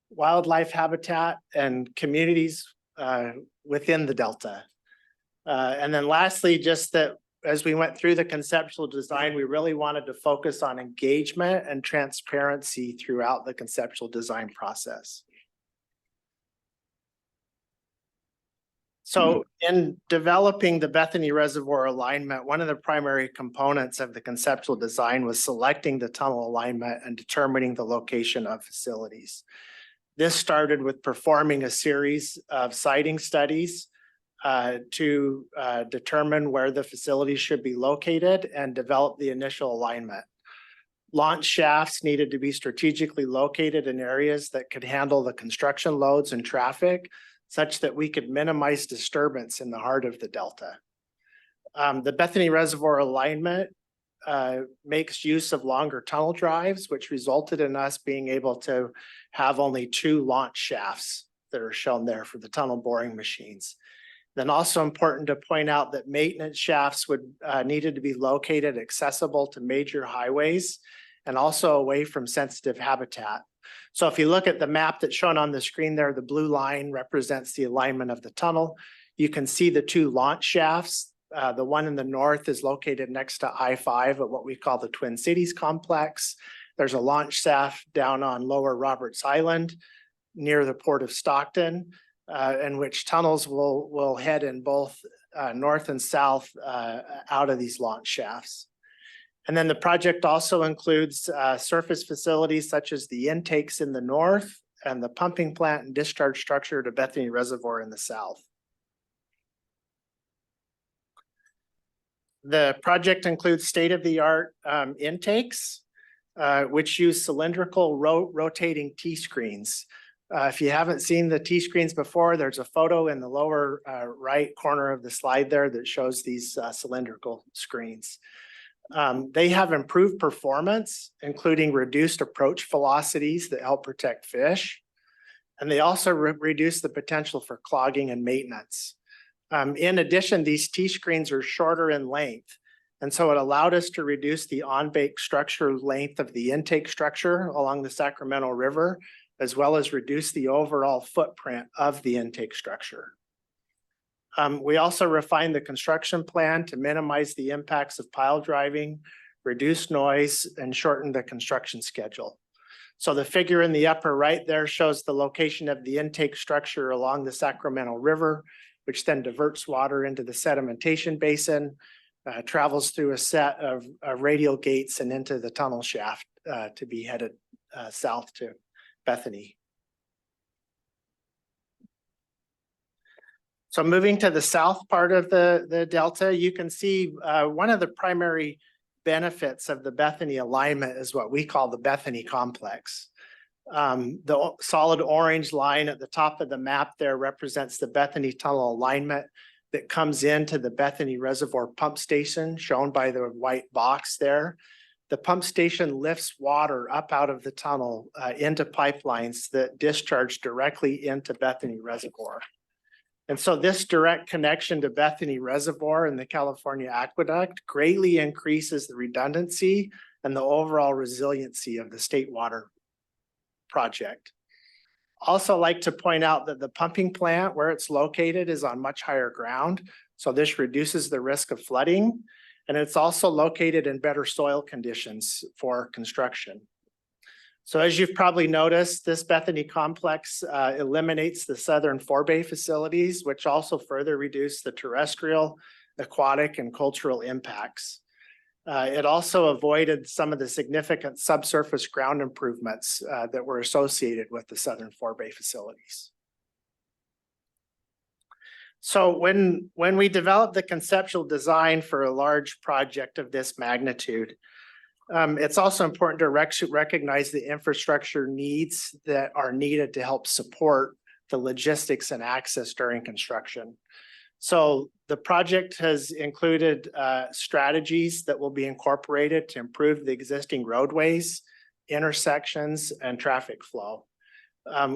wildlife habitat and communities within the Delta. And then lastly, just that as we went through the conceptual design, we really wanted to focus on engagement and transparency throughout the conceptual design process. So in developing the Bethany Reservoir alignment, one of the primary components of the conceptual design was selecting the tunnel alignment and determining the location of facilities. This started with performing a series of siting studies to determine where the facilities should be located and develop the initial alignment. Launch shafts needed to be strategically located in areas that could handle the construction loads and traffic, such that we could minimize disturbance in the heart of the Delta. The Bethany Reservoir alignment makes use of longer tunnel drives, which resulted in us being able to have only 2 launch shafts that are shown there for the tunnel boring machines. Then also important to point out that maintenance shafts would needed to be located accessible to major highways and also away from sensitive habitat. So if you look at the map that's shown on the screen there, the blue line represents the alignment of the tunnel. You can see the 2 launch shafts. The one in the north is located next to I-5 at what we call the Twin Cities complex. There's a launch shaft down on Lower Roberts Island near the Port of Stockton, in which tunnels will head in both north and south out of these launch shafts. And then the project also includes surface facilities such as the intakes in the north and the pumping plant and discharge structure to Bethany Reservoir in the south. The project includes state-of-the-art intakes, which use cylindrical rotating T-screens. If you haven't seen the T-screens before, there's a photo in the lower right corner of the slide there that shows these cylindrical screens. They have improved performance, including reduced approach velocities that help protect fish. And they also reduce the potential for clogging and maintenance. In addition, these T-screens are shorter in length. And so it allowed us to reduce the on-bank structure length of the intake structure along the Sacramento River, as well as reduce the overall footprint of the intake structure. We also refined the construction plan to minimize the impacts of pile driving, reduce noise, and shorten the construction schedule. So the figure in the upper right there shows the location of the intake structure along the Sacramento River, which then diverts water into the sedimentation basin, travels through a set of radial gates and into the tunnel shaft to be headed south to Bethany. So moving to the south part of the Delta, you can see one of the primary benefits of the Bethany alignment is what we call the Bethany complex. The solid orange line at the top of the map there represents the Bethany tunnel alignment that comes into the Bethany Reservoir pump station, shown by the white box there. The pump station lifts water up out of the tunnel into pipelines that discharge directly into Bethany Reservoir. And so this direct connection to Bethany Reservoir and the California Aqueduct greatly increases the redundancy and the overall resiliency of the state water project. Also like to point out that the pumping plant where it's located is on much higher ground. So this reduces the risk of flooding. And it's also located in better soil conditions for construction. So as you've probably noticed, this Bethany complex eliminates the southern forebay facilities, which also further reduce the terrestrial, aquatic, and cultural impacts. It also avoided some of the significant subsurface ground improvements that were associated with the southern forebay facilities. So when we developed the conceptual design for a large project of this magnitude, it's also important to recognize the infrastructure needs that are needed to help support the logistics and access during construction. So the project has included strategies that will be incorporated to improve the existing roadways, intersections, and traffic flow.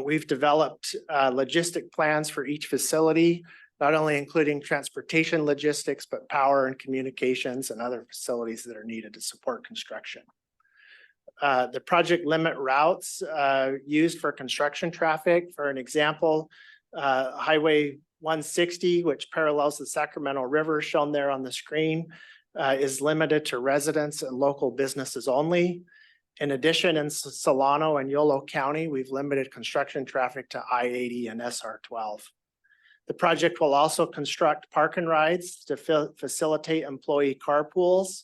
We've developed logistic plans for each facility, not only including transportation logistics, but power and communications and other facilities that are needed to support construction. The project limit routes used for construction traffic. For an example, Highway 160, which parallels the Sacramento River shown there on the screen, is limited to residents and local businesses only. In addition, in Solano and Yolo County, we've limited construction traffic to I-80 and SR-12. The project will also construct park and rides to facilitate employee carpools.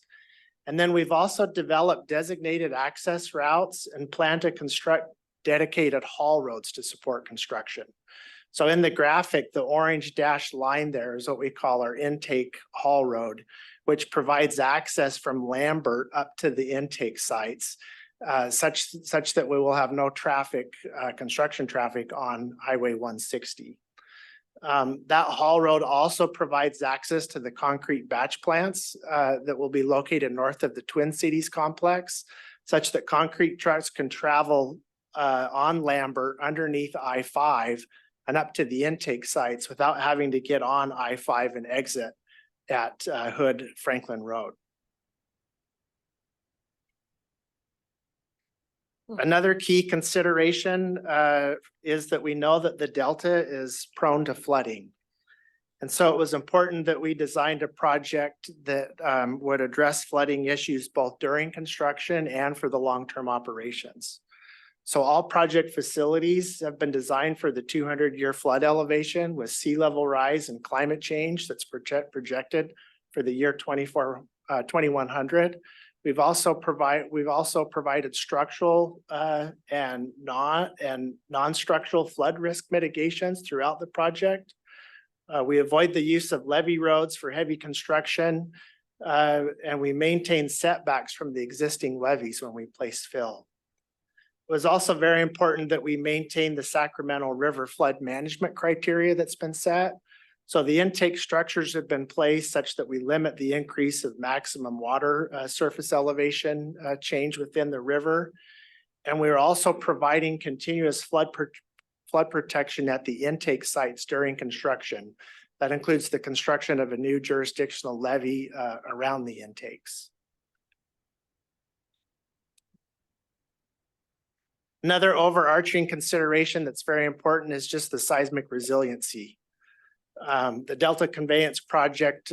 And then we've also developed designated access routes and plan to construct dedicated haul roads to support construction. So in the graphic, the orange dashed line there is what we call our intake haul road, which provides access from Lambert up to the intake sites, such that we will have no traffic, construction traffic on Highway 160. That haul road also provides access to the concrete batch plants that will be located north of the Twin Cities complex, such that concrete trucks can travel on Lambert underneath I-5 and up to the intake sites without having to get on I-5 and exit at Hood Franklin Road. Another key consideration is that we know that the Delta is prone to flooding. And so it was important that we designed a project that would address flooding issues both during construction and for the long-term operations. So all project facilities have been designed for the 200-year flood elevation with sea level rise and climate change that's projected for the year 2100. We've also provided structural and non-structural flood risk mitigations throughout the project. We avoid the use of levee roads for heavy construction, and we maintain setbacks from the existing levees when we place fill. It was also very important that we maintain the Sacramento River flood management criteria that's been set. So the intake structures have been placed such that we limit the increase of maximum water surface elevation change within the river. And we're also providing continuous flood protection at the intake sites during construction. That includes the construction of a new jurisdictional levee around the intakes. Another overarching consideration that's very important is just the seismic resiliency. The Delta Conveyance project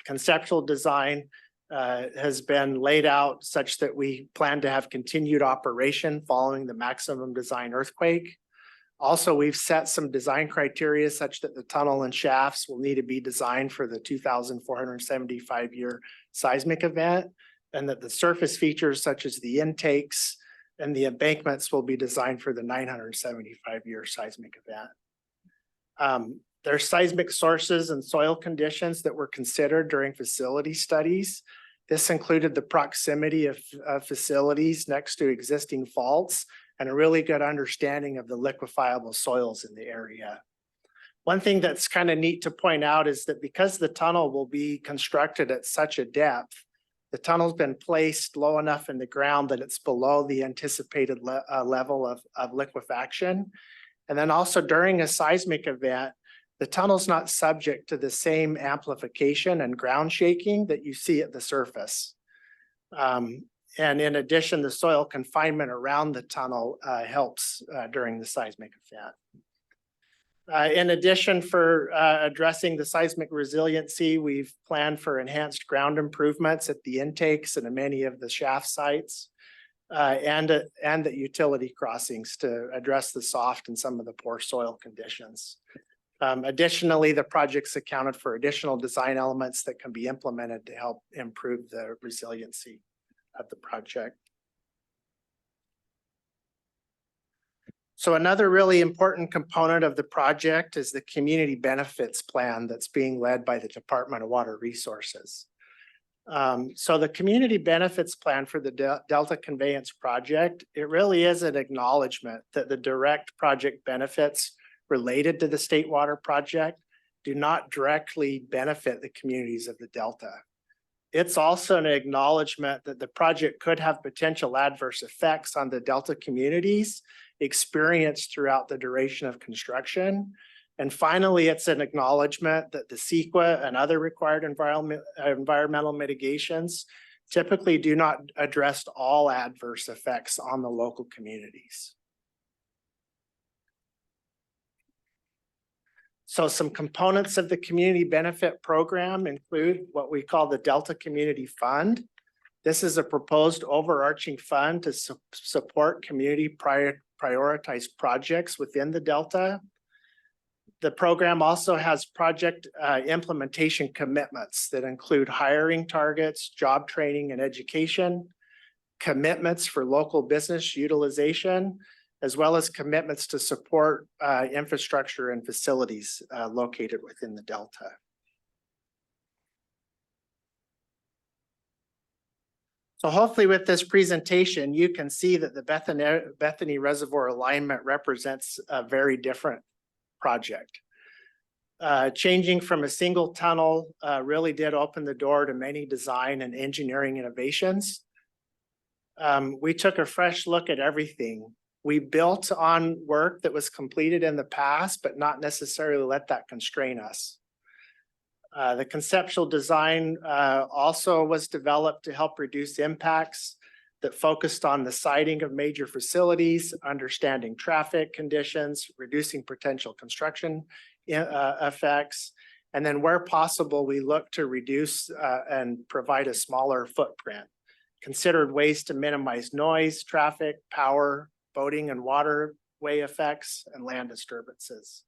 conceptual design has been laid out such that we plan to have continued operation following the maximum design earthquake. Also, we've set some design criteria such that the tunnel and shafts will need to be designed for the 2,475-year seismic event, and that the surface features such as the intakes and the embankments will be designed for the 975-year seismic event. There are seismic sources and soil conditions that were considered during facility studies. This included the proximity of facilities next to existing faults and a really good understanding of the liquefiable soils in the area. One thing that's kind of neat to point out is that because the tunnel will be constructed at such a depth, the tunnel's been placed low enough in the ground that it's below the anticipated level of liquefaction. And then also during a seismic event, The tunnel's not subject to the same amplification and ground shaking that you see at the surface. And in addition, the soil confinement around the tunnel helps during the seismic event. In addition, for addressing the seismic resiliency, we've planned for enhanced ground improvements at the intakes and in many of the shaft sites, and the utility crossings to address the soft and some of the poor soil conditions. Additionally, the project's accounted for additional design elements that can be implemented to help improve the resiliency of the project. So another really important component of the project is the community benefits plan that's being led by the Department of Water Resources. So the community benefits plan for the Delta Conveyance project, it really is an acknowledgement that the direct project benefits related to the State Water project do not directly benefit the communities of the Delta. It's also an acknowledgement that the project could have potential adverse effects on the Delta communities experienced throughout the duration of construction. And finally, it's an acknowledgement that the CEQA and other required environmental mitigations typically do not address all adverse effects on the local communities. So some components of the community benefit program include what we call the Delta Community Fund. This is a proposed overarching fund to support community prioritized projects within the Delta. The program also has project implementation commitments that include hiring targets, job training and education, commitments for local business utilization, as well as commitments to support infrastructure and facilities located within the Delta. So hopefully with this presentation, you can see that the Bethany Reservoir alignment represents a very different project. Changing from a single tunnel really did open the door to many design and engineering innovations. We took a fresh look at everything. We built on work that was completed in the past, but not necessarily let that constrain us. The conceptual design also was developed to help reduce impacts that focused on the siting of major facilities, understanding traffic conditions, reducing potential construction effects. And then where possible, we look to reduce and provide a smaller footprint. Considered ways to minimize noise, traffic, power, boating and waterway effects, and land disturbances.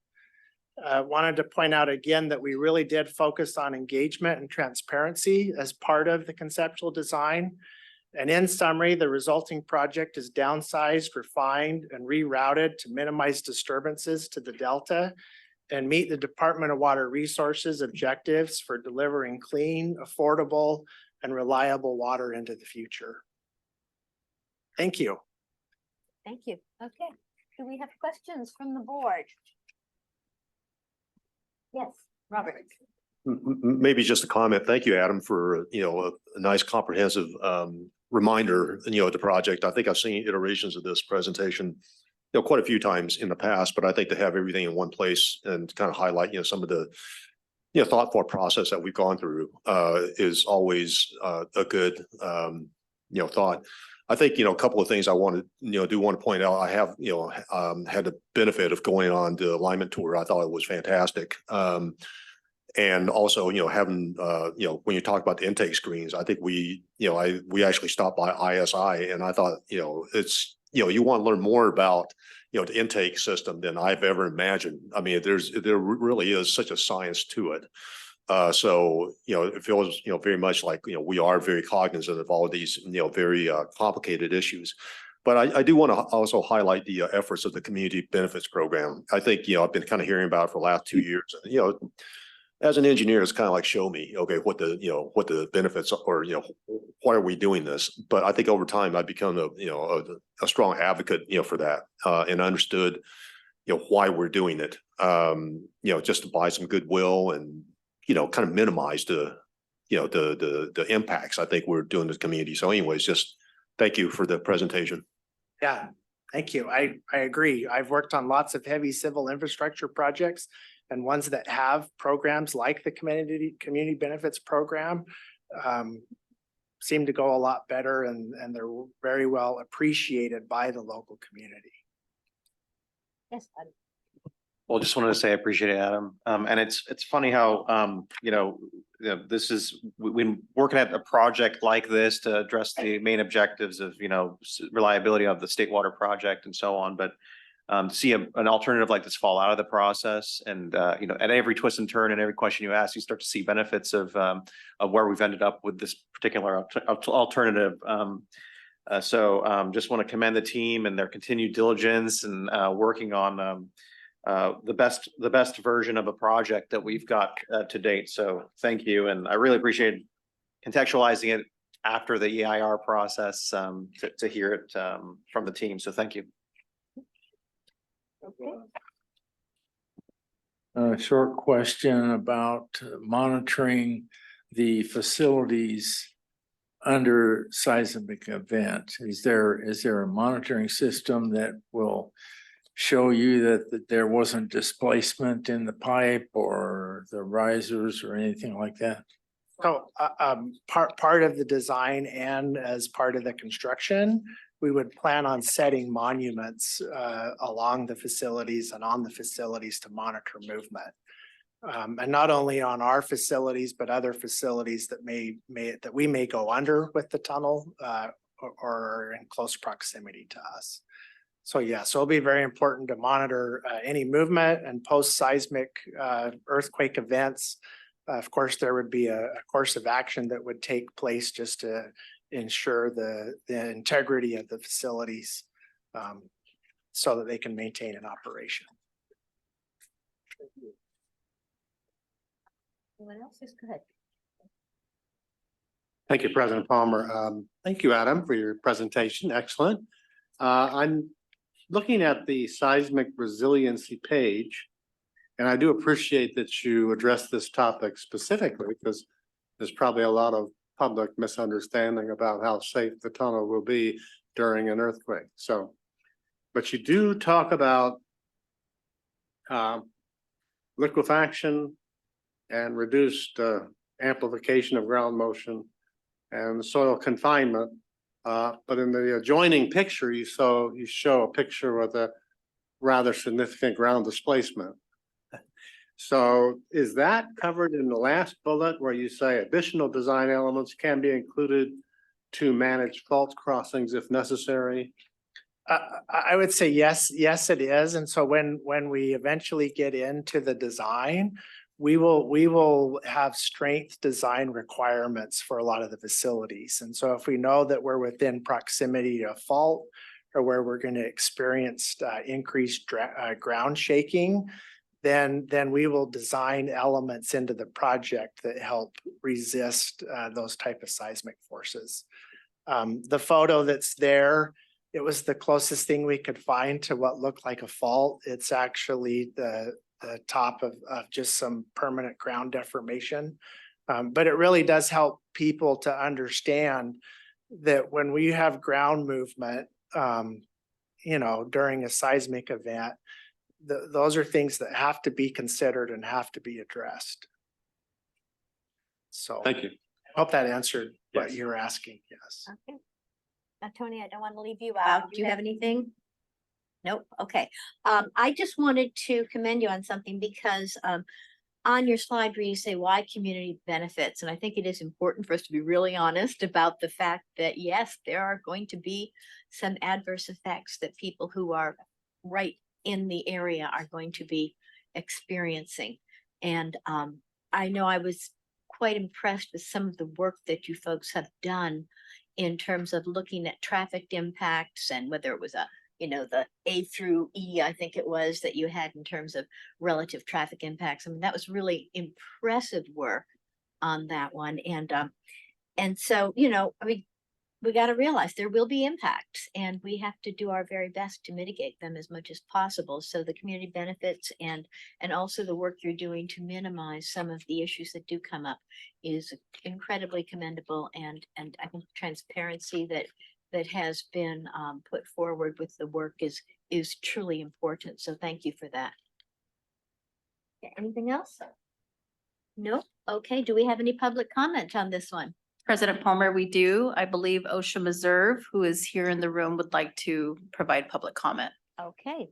Wanted to point out again that we really did focus on engagement and transparency as part of the conceptual design. And in summary, the resulting project is downsized, refined, and rerouted to minimize disturbances to the Delta and meet the Department of Water Resources objectives for delivering clean, affordable, and reliable water into the future. Thank you. Thank you. Okay. Do we have questions from the board? Yes, Robert. Maybe just a comment. Thank you, Adam, for, a nice comprehensive reminder, of the project. I think I've seen iterations of this presentation, quite a few times in the past, but I think to have everything in one place and kind of highlight, some of the, thoughtful process that we've gone through is always a good, thought. I think, a couple of things I wanted, do want to point out. I have, had the benefit of going on the alignment tour. I thought it was fantastic. And also, having, when you talk about the intake screens, I think we actually stopped by ISI and I thought, it's, you want to learn more about, the intake system than I've ever imagined. I mean, there really is such a science to it. So, it feels, very much like, we are very cognizant of all of these, very complicated issues. But I do want to also highlight the efforts of the community benefits program. I think, I've been kind of hearing about it for the last 2 years. As an engineer, it's kind of like, show me, okay, what the benefits are, or, why are we doing this? But I think over time, I've become a strong advocate, for that and understood, why we're doing it, just to buy some goodwill and, kind of minimize the impacts I think we're doing to the community. So anyways, just thank you for the presentation. Yeah, thank you. I agree. I've worked on lots of heavy civil infrastructure projects and ones that have programs like the community benefits program seem to go a lot better, and they're very well appreciated by the local community. Yes, buddy. Well, just wanted to say I appreciate it, Adam. And it's funny how, this is, we've been working at a project like this to address the main objectives of, reliability of the state water project and so on. But to see an alternative like this fall out of the process and, at every twist and turn and every question you ask, you start to see benefits of where we've ended up with this particular alternative. So just want to commend the team and their continued diligence and working on the best version of a project that we've got to date. So thank you. And I really appreciate contextualizing it after the EIR process to hear it from the team. So thank you. Okay. A short question about monitoring the facilities under seismic event. Is there a monitoring system that will show you that there wasn't displacement in the pipe or the risers or anything like that? So part of the design and as part of the construction, we would plan on setting monuments along the facilities and on the facilities to monitor movement. And not only on our facilities, but other facilities that we may go under with the tunnel or in close proximity to us. So yeah, so it'll be very important to monitor any movement and post-seismic earthquake events. Of course, there would be a course of action that would take place just to ensure the integrity of the facilities so that they can maintain an operation. Anyone else? Just go ahead. Thank you, President Palmer. Thank you, Adam, for your presentation. Excellent. I'm looking at the seismic resiliency page, and I do appreciate that you address this topic specifically because there's probably a lot of public misunderstanding about how safe the tunnel will be during an earthquake. So, but you do talk about liquefaction and reduced amplification of ground motion and soil confinement. But in the adjoining picture, you show a picture with a rather significant ground displacement. So is that covered in the last bullet where you say additional design elements can be included to manage fault crossings if necessary? I would say yes, it is. And so when we eventually get into the design, we will have strength design requirements for a lot of the facilities. And so if we know that we're within proximity to a fault or where we're going to experience increased ground shaking, then we will design elements into the project that help resist those type of seismic forces. The photo that's there, it was the closest thing we could find to what looked like a fault. It's actually the top of just some permanent ground deformation. But it really does help people to understand that when we have ground movement, during a seismic event, those are things that have to be considered and have to be addressed. So Thank you. I hope that answered what Yes. you were asking. Yes. Okay. Now, Tony, I don't want to leave you out. Do you have anything? Nope. Okay. I just wanted to commend you on something because on your slide where you say why community benefits, and I think it is important for us to be really honest about the fact that yes, there are going to be some adverse effects that people who are right in the area are going to be experiencing. And I know I was quite impressed with some of the work that you folks have done in terms of looking at traffic impacts and whether it was the A through E, I think it was, that you had in terms of relative traffic impacts. I mean, that was really impressive work on that one. And so, we got to realize there will be impacts and we have to do our very best to mitigate them as much as possible. So the community benefits and also the work you're doing to minimize some of the issues that do come up is incredibly commendable. And I think transparency that has been put forward with the work is truly important. So thank you for that. Okay, anything else? No? Okay, do we have any public comment on this one? President Palmer, we do. I believe OSHA Reserve, who is here in the room, would like to provide public comment. Okay,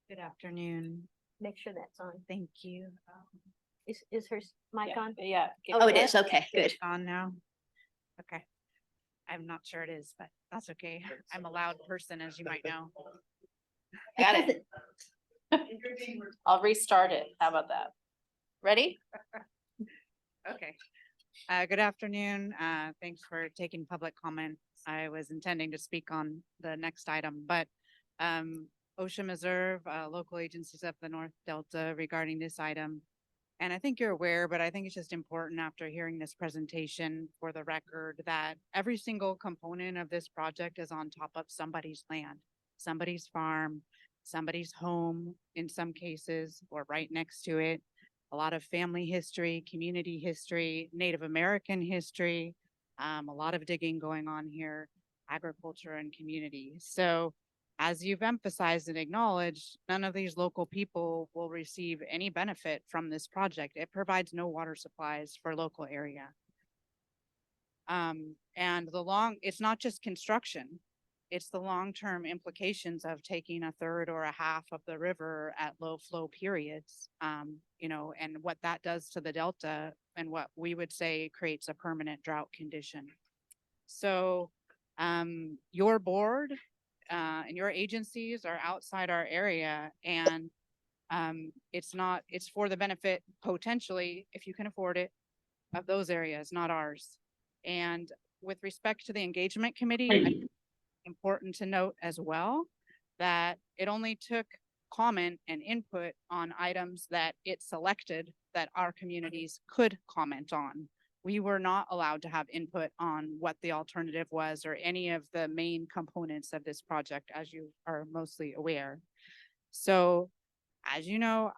Good afternoon. make sure that's on. Thank you. Is her mic on? Yeah. Oh, it is. Okay, good. It's on now. Okay. I'm not sure it is, but that's okay. I'm a loud person, as you might know. Got it. I'll restart it. How about that? Ready? Okay. Good afternoon. Thanks for taking public comment. I was intending to speak on the next item, but OSHA Reserve, local agencies up the North Delta regarding this item. And I think you're aware, but I think it's just important after hearing this presentation for the record that every single component of this project is on top of somebody's land, somebody's farm, somebody's home in some cases, or right next to it. A lot of family history, community history, Native American history, a lot of digging going on here, agriculture and community. So as you've emphasized and acknowledged, none of these local people will receive any benefit from this project. It provides no water supplies for local area. And it's not just construction, it's the long-term implications of taking a third or a half of the river at low flow periods, you know, and what that does to the Delta and what we would say creates a permanent drought condition. So your board and your agencies are outside our area, and it's for the benefit potentially, if you can afford it, of those areas, not ours. And with respect to the engagement committee, I think it's important to note as well that it only took comment and input on items that it selected that our communities could comment on. We were not allowed to have input on what the alternative was or any of the main components of this project, as you are mostly aware. So, as you know,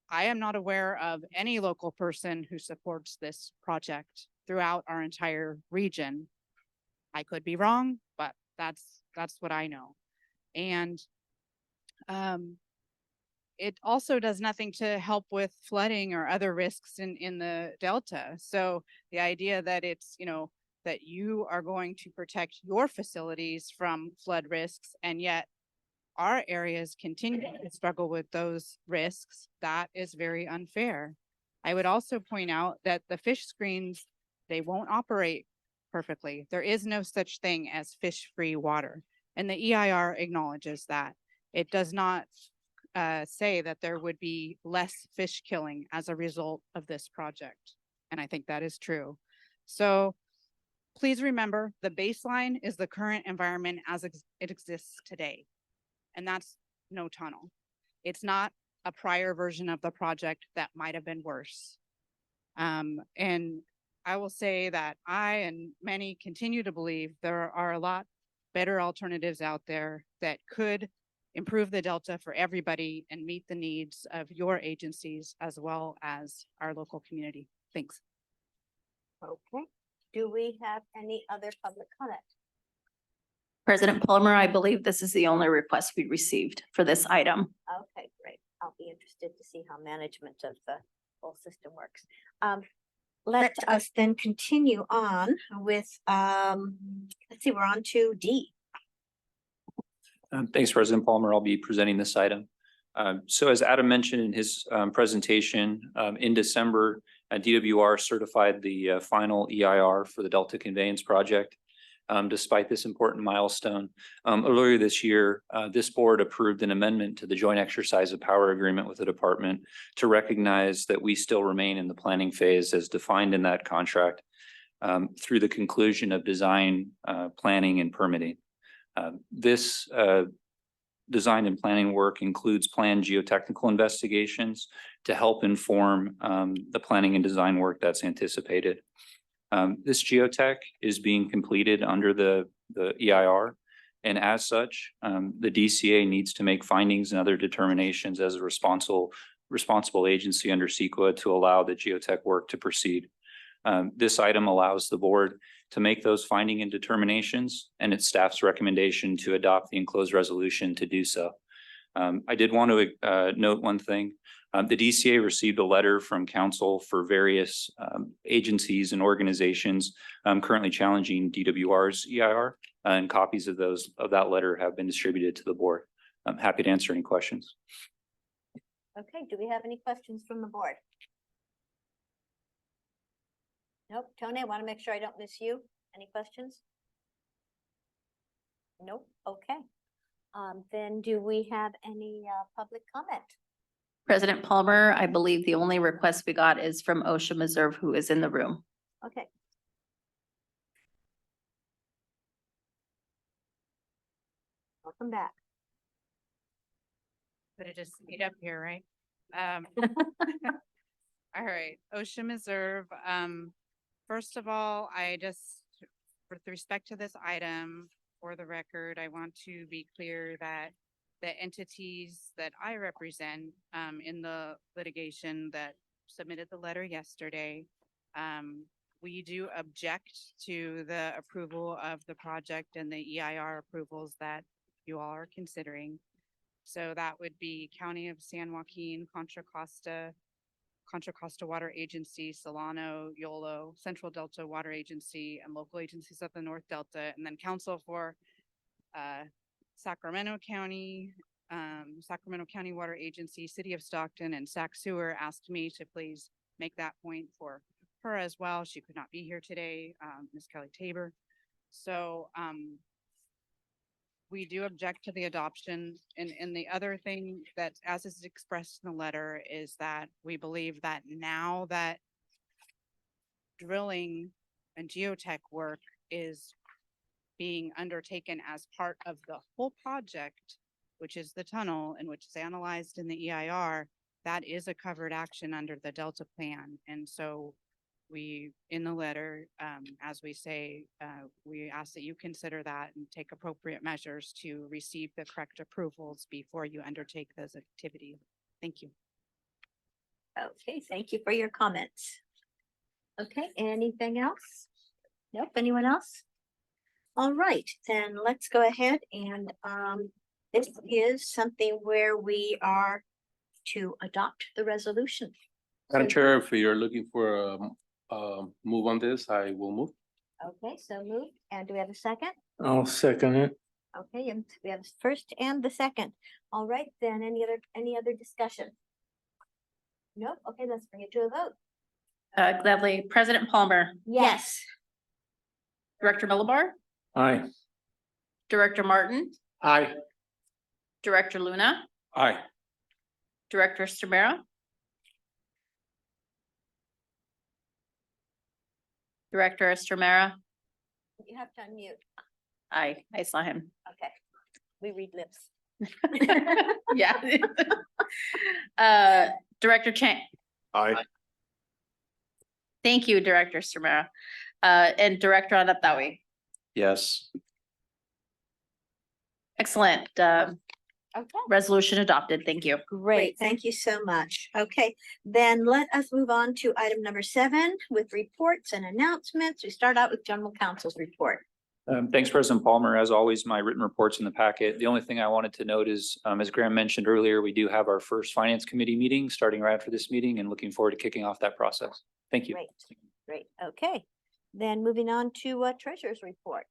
I am not aware of any local person who supports this project throughout our entire region. I could be wrong, but that's what I know. And it also does nothing to help with flooding or other risks in the Delta. So the idea that it's, you know, that you are going to protect your facilities from flood risks, and yet our areas continue to struggle with those risks, that is very unfair. I would also point out that the fish screens, they won't operate perfectly. There is no such thing as fish-free water. And the EIR acknowledges that. It does not say that there would be less fish killing as a result of this project. And I think that is true. So please remember, the baseline is the current environment as it exists today. And that's no tunnel. It's not a prior version of the project that might have been worse. And I will say that I and many continue to believe there are a lot better alternatives out there that could improve the Delta for everybody and meet the needs of your agencies as well as our local community. Thanks. Okay. Do we have any other public comment? President Palmer, I believe this is the only request we received for this item. Okay, great. I'll be interested to see how management of the whole system works. Let us then continue on with, let's see, we're on to D. Thanks, President Palmer. I'll be presenting this item. So as Adam mentioned in his presentation, in December, DWR certified the final EIR for the Delta Conveyance project. Despite this important milestone, earlier this year, this board approved an amendment to the joint exercise of power agreement with the department to recognize that we still remain in the planning phase as defined in that contract through the conclusion of design, planning, and permitting. This design and planning work includes planned geotechnical investigations to help inform the planning and design work that's anticipated. This geotech is being completed under the EIR, and as such, the DCA needs to make findings and other determinations as a responsible agency under CEQA to allow the geotech work to proceed. This item allows the board to make those finding and determinations, and its staff's recommendation to adopt the enclosed resolution to do so. I did want to note one thing. The DCA received a letter from counsel for various agencies and organizations currently challenging DWR's EIR, and copies of that letter have been distributed to the board. I'm happy to answer any questions. Okay, do we have any questions from the board? Nope. Tony, I want to make sure I don't miss you. Any questions? Nope. Okay. Then do we have any public comment? President Palmer, I believe the only request we got is from OSHA Reserve, who is in the room. Okay. Welcome back. But it just speed up here, right? All right, OSHA Reserve. First of all, with respect to this item, for the record, I want to be clear that the entities that I represent in the litigation that submitted the letter yesterday, we do object to the approval of the project and the EIR approvals that you all are considering. So that would be County of San Joaquin, Contra Costa Water Agency, Solano, Yolo, Central Delta Water Agency, and local agencies of the North Delta, and then Counsel for Sacramento County Water Agency, City of Stockton, and Sac Sewer asked me to please make that point for her as well. She could not be here today, Ms. Kelly Tabor. So we do object to the adoption. And the other thing that, as is expressed in the letter, is that we believe that now that drilling and geotech work is being undertaken as part of the whole project, which is the tunnel and which is analyzed in the EIR, that is a covered action under the Delta plan. And so we, in the letter, as we say, we ask that you consider that and take appropriate measures to receive the correct approvals before you undertake those activities. Thank you. Okay, thank you for your comments. Okay, anything else? Nope, anyone else? All right, then let's go ahead and this is something where we are to adopt the resolution. Madam Chair, if you're looking for a move on this, I will move. Okay, so moved. And do we have a second? I'll second it. Okay, and we have a first and the second. All right, then any other discussion? Nope. Okay, let's bring it to a vote. Gladly. President Palmer, Yes. Director Millibar, Aye. Director Martin, Aye. Director Luna, Aye. Director Stamera, Director Estromera. You have to unmute. I saw him. Okay. We read lips. Yeah. Director Chang. Aye. Thank you, Director Stamera. And Director Anaptawi. Yes. Excellent. Okay. Resolution adopted. Thank you. Great, thank you so much. Okay, then let us move on to item number 7 with reports and announcements. We start out with General Counsel's report. Thanks, President Palmer. As always, my written reports in the packet. The only thing I wanted to note is, as Graham mentioned earlier, we do have our first Finance Committee meeting starting right after this meeting and looking forward to kicking off that process. Thank you. Great, okay. Then moving on to Treasurer's report.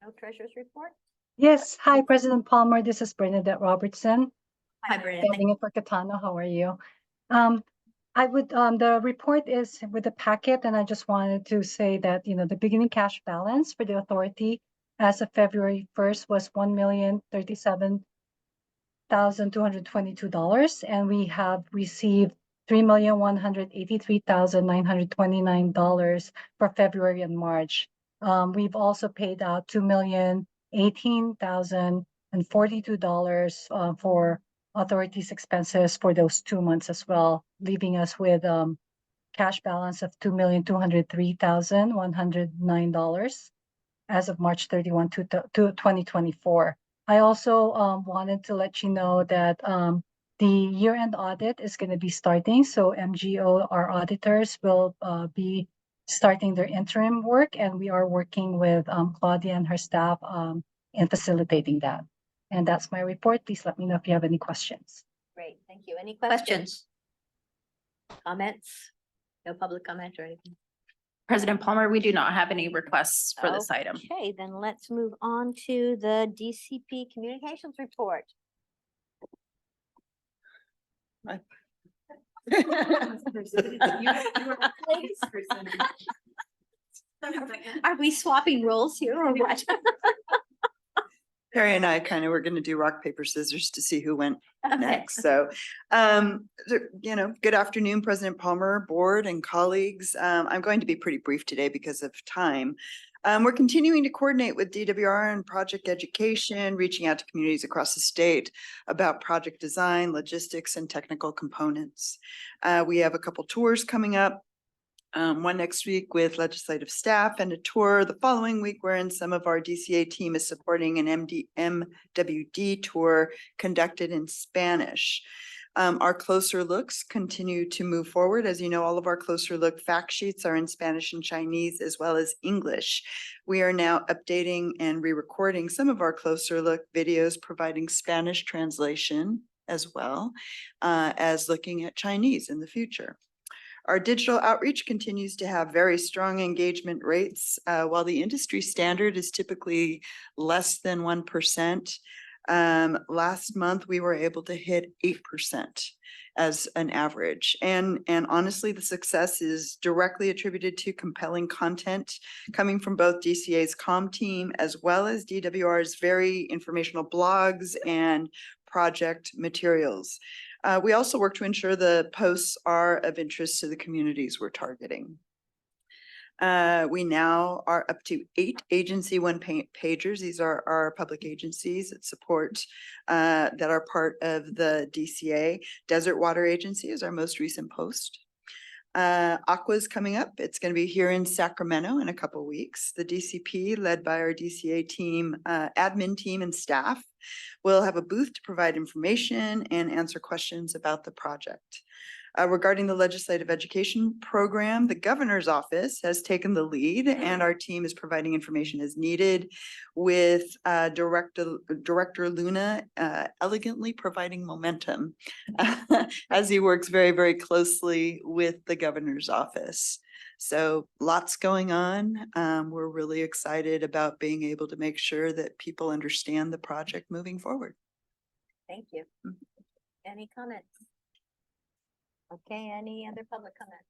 No Treasurer's report? Yes, hi, President Palmer. This is Bernadette Robertson. Hi, Brenda. Standing in for Katana. How are you? The report is with the packet, and I just wanted to say that, the beginning cash balance for the authority as of February 1st was $1,037,222, and we have received $3,183,929 for February and March. We've also paid out $2,018,042 for authorities' expenses for those 2 months as well, leaving us with cash balance of $2,203,109 as of March 31, 2024. I also wanted to let you know that the year-end audit is going to be starting. So MGO, our auditors, will be starting their interim work, and we are working with Claudia and her staff in facilitating that. And that's my report. Please let me know if you have any questions. Great, thank you. Any questions? Comments? No public comment or anything? President Palmer, we do not have any requests for this item. Okay, then let's move on to the DCP Communications Report. Are we swapping roles here or what? Perry and I kind of were going to do rock, paper, scissors to see who went Okay. next. So, good afternoon, President Palmer, board and colleagues. I'm going to be pretty brief today because of time. We're continuing to coordinate with DWR and project education, reaching out to communities across the state about project design, logistics, and technical components. We have a couple tours coming up. One next week with legislative staff and a tour the following week wherein some of our DCA team is supporting an MWD tour conducted in Spanish. Our closer looks continue to move forward. As you know, all of our closer look fact sheets are in Spanish and Chinese as well as English. We are now updating and re-recording some of our closer look videos, providing Spanish translation as well as looking at Chinese in the future. Our digital outreach continues to have very strong engagement rates. While the industry standard is typically less than 1%, last month we were able to hit 8% as an average. And honestly, the success is directly attributed to compelling content coming from both DCA's comm team as well as DWR's very informational blogs and project materials. We also work to ensure the posts are of interest to the communities we're targeting. We now are up to 8 agency one-pagers. These are our public agencies that support, that are part of the DCA. Desert Water Agency is our most recent post. Aqua's coming up. It's going to be here in Sacramento in a couple weeks. The DCP, led by our DCA team, admin team and staff, will have a booth to provide information and answer questions about the project. Regarding the legislative education program, the governor's office has taken the lead and our team is providing information as needed with Director Luna elegantly providing momentum as he works very, very closely with the governor's office. So lots going on. We're really excited about being able to make sure that people understand the project moving forward. Thank you. Any comments? Okay, any other public comments?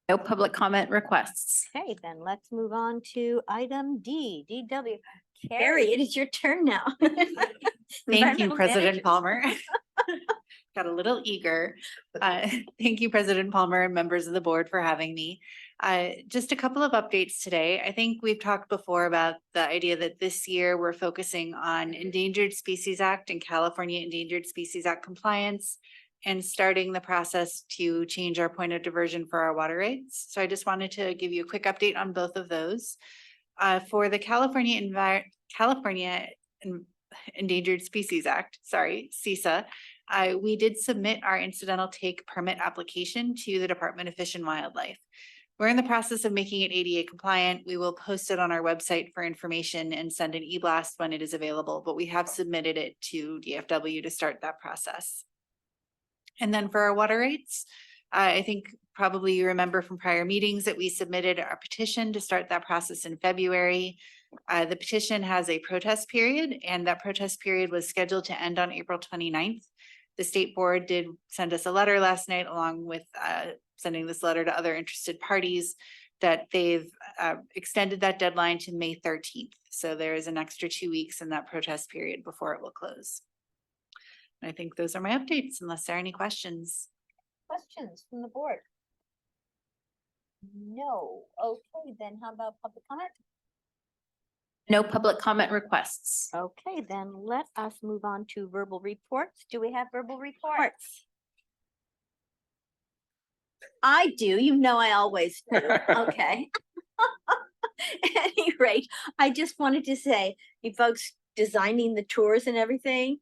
No public comment requests. Okay, then let's move on to item D, DW. Carrie, it is your turn now. Thank you, Environmental President manager. Palmer. Got a little eager. Thank you, President Palmer and members of the board for having me. Just a couple of updates today. I think we've talked before about the idea that this year we're focusing on Endangered Species Act and California Endangered Species Act compliance and starting the process to change our point of diversion for our water rights. So I just wanted to give you a quick update on both of those. For the California Endangered Species Act, CESA, we did submit our incidental take permit application to the Department of Fish and Wildlife. We're in the process of making it ADA compliant. We will post it on our website for information and send an e-blast when it is available, but we have submitted it to DFW to start that process. And then for our water rights, I think probably you remember from prior meetings that we submitted our petition to start that process in February. The petition has a protest period, and that protest period was scheduled to end on April 29th. The state board did send us a letter last night, along with sending this letter to other interested parties, that they've extended that deadline to May 13th. So there is an extra 2 weeks in that protest period before it will close. I think those are my updates, unless there are any questions. Questions from the board? No. Okay, then how about public comment? No public comment requests. Okay, then let us move on to verbal reports. Do we have verbal reports? I do. You know I always do. Okay. At any rate, I just wanted to say, you folks designing the tours and everything,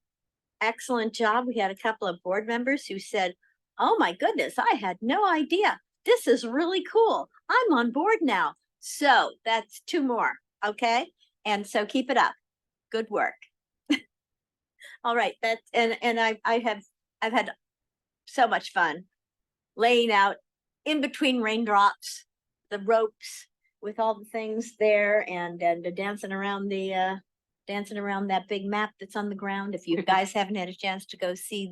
excellent job. We had a couple of board members who said, oh my goodness, I had no idea. This is really cool. I'm on board now. So that's 2 more. Okay. And so keep it up. Good work. All right, that's, and I've had so much fun laying out in between raindrops, the ropes with all the things there and dancing around that big map that's on the ground. If you guys haven't had a chance to go see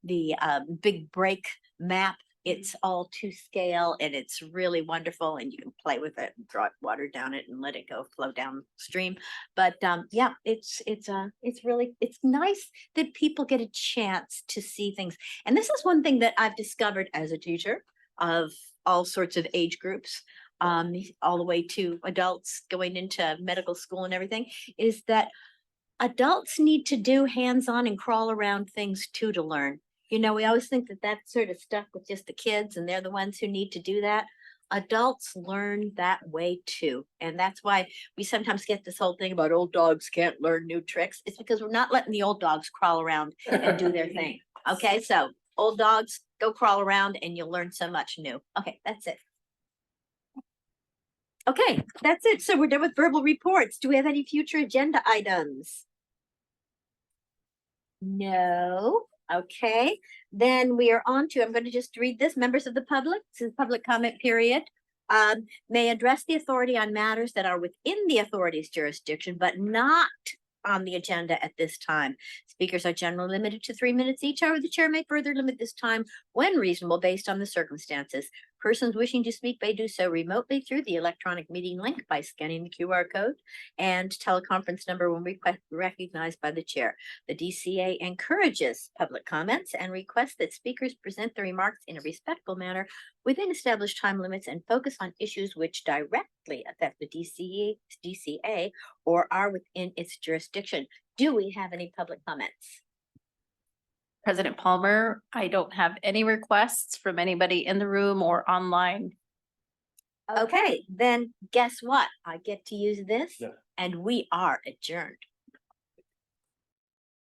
the big break map, it's all to scale and it's really wonderful, and you can play with it and draw water down it and let it go flow downstream. But yeah, it's nice that people get a chance to see things. And this is one thing that I've discovered as a teacher of all sorts of age groups, all the way to adults going into medical school and everything, is that adults need to do hands-on and crawl around things too to learn. You know, we always think that that's sort of stuck with just the kids and they're the ones who need to do that. Adults learn that way too. And that's why we sometimes get this whole thing about old dogs can't learn new tricks. It's because we're not letting the old dogs crawl around and do their thing. Okay, so old dogs, go crawl around and you'll learn so much new. Okay, that's it. Okay, that's it. So we're done with verbal reports. Do we have any future agenda items? No. Okay, then we are on to, I'm going to just read this. Members of the public, this is public comment period, may address the authority on matters that are within the authority's jurisdiction, but not on the agenda at this time. Speakers are generally limited to 3 minutes each. However, the chair may further limit this time when reasonable based on the circumstances. Persons wishing to speak may do so remotely through the electronic meeting link by scanning the QR code and teleconference number when recognized by the chair. The DCA encourages public comments and requests that speakers present their remarks in a respectful manner within established time limits and focus on issues which directly affect the DCA or are within its jurisdiction. Do we have any public comments? President Palmer, I don't have any requests from anybody in the room or online. Okay, then guess what? I get to use this Yeah. and we are adjourned.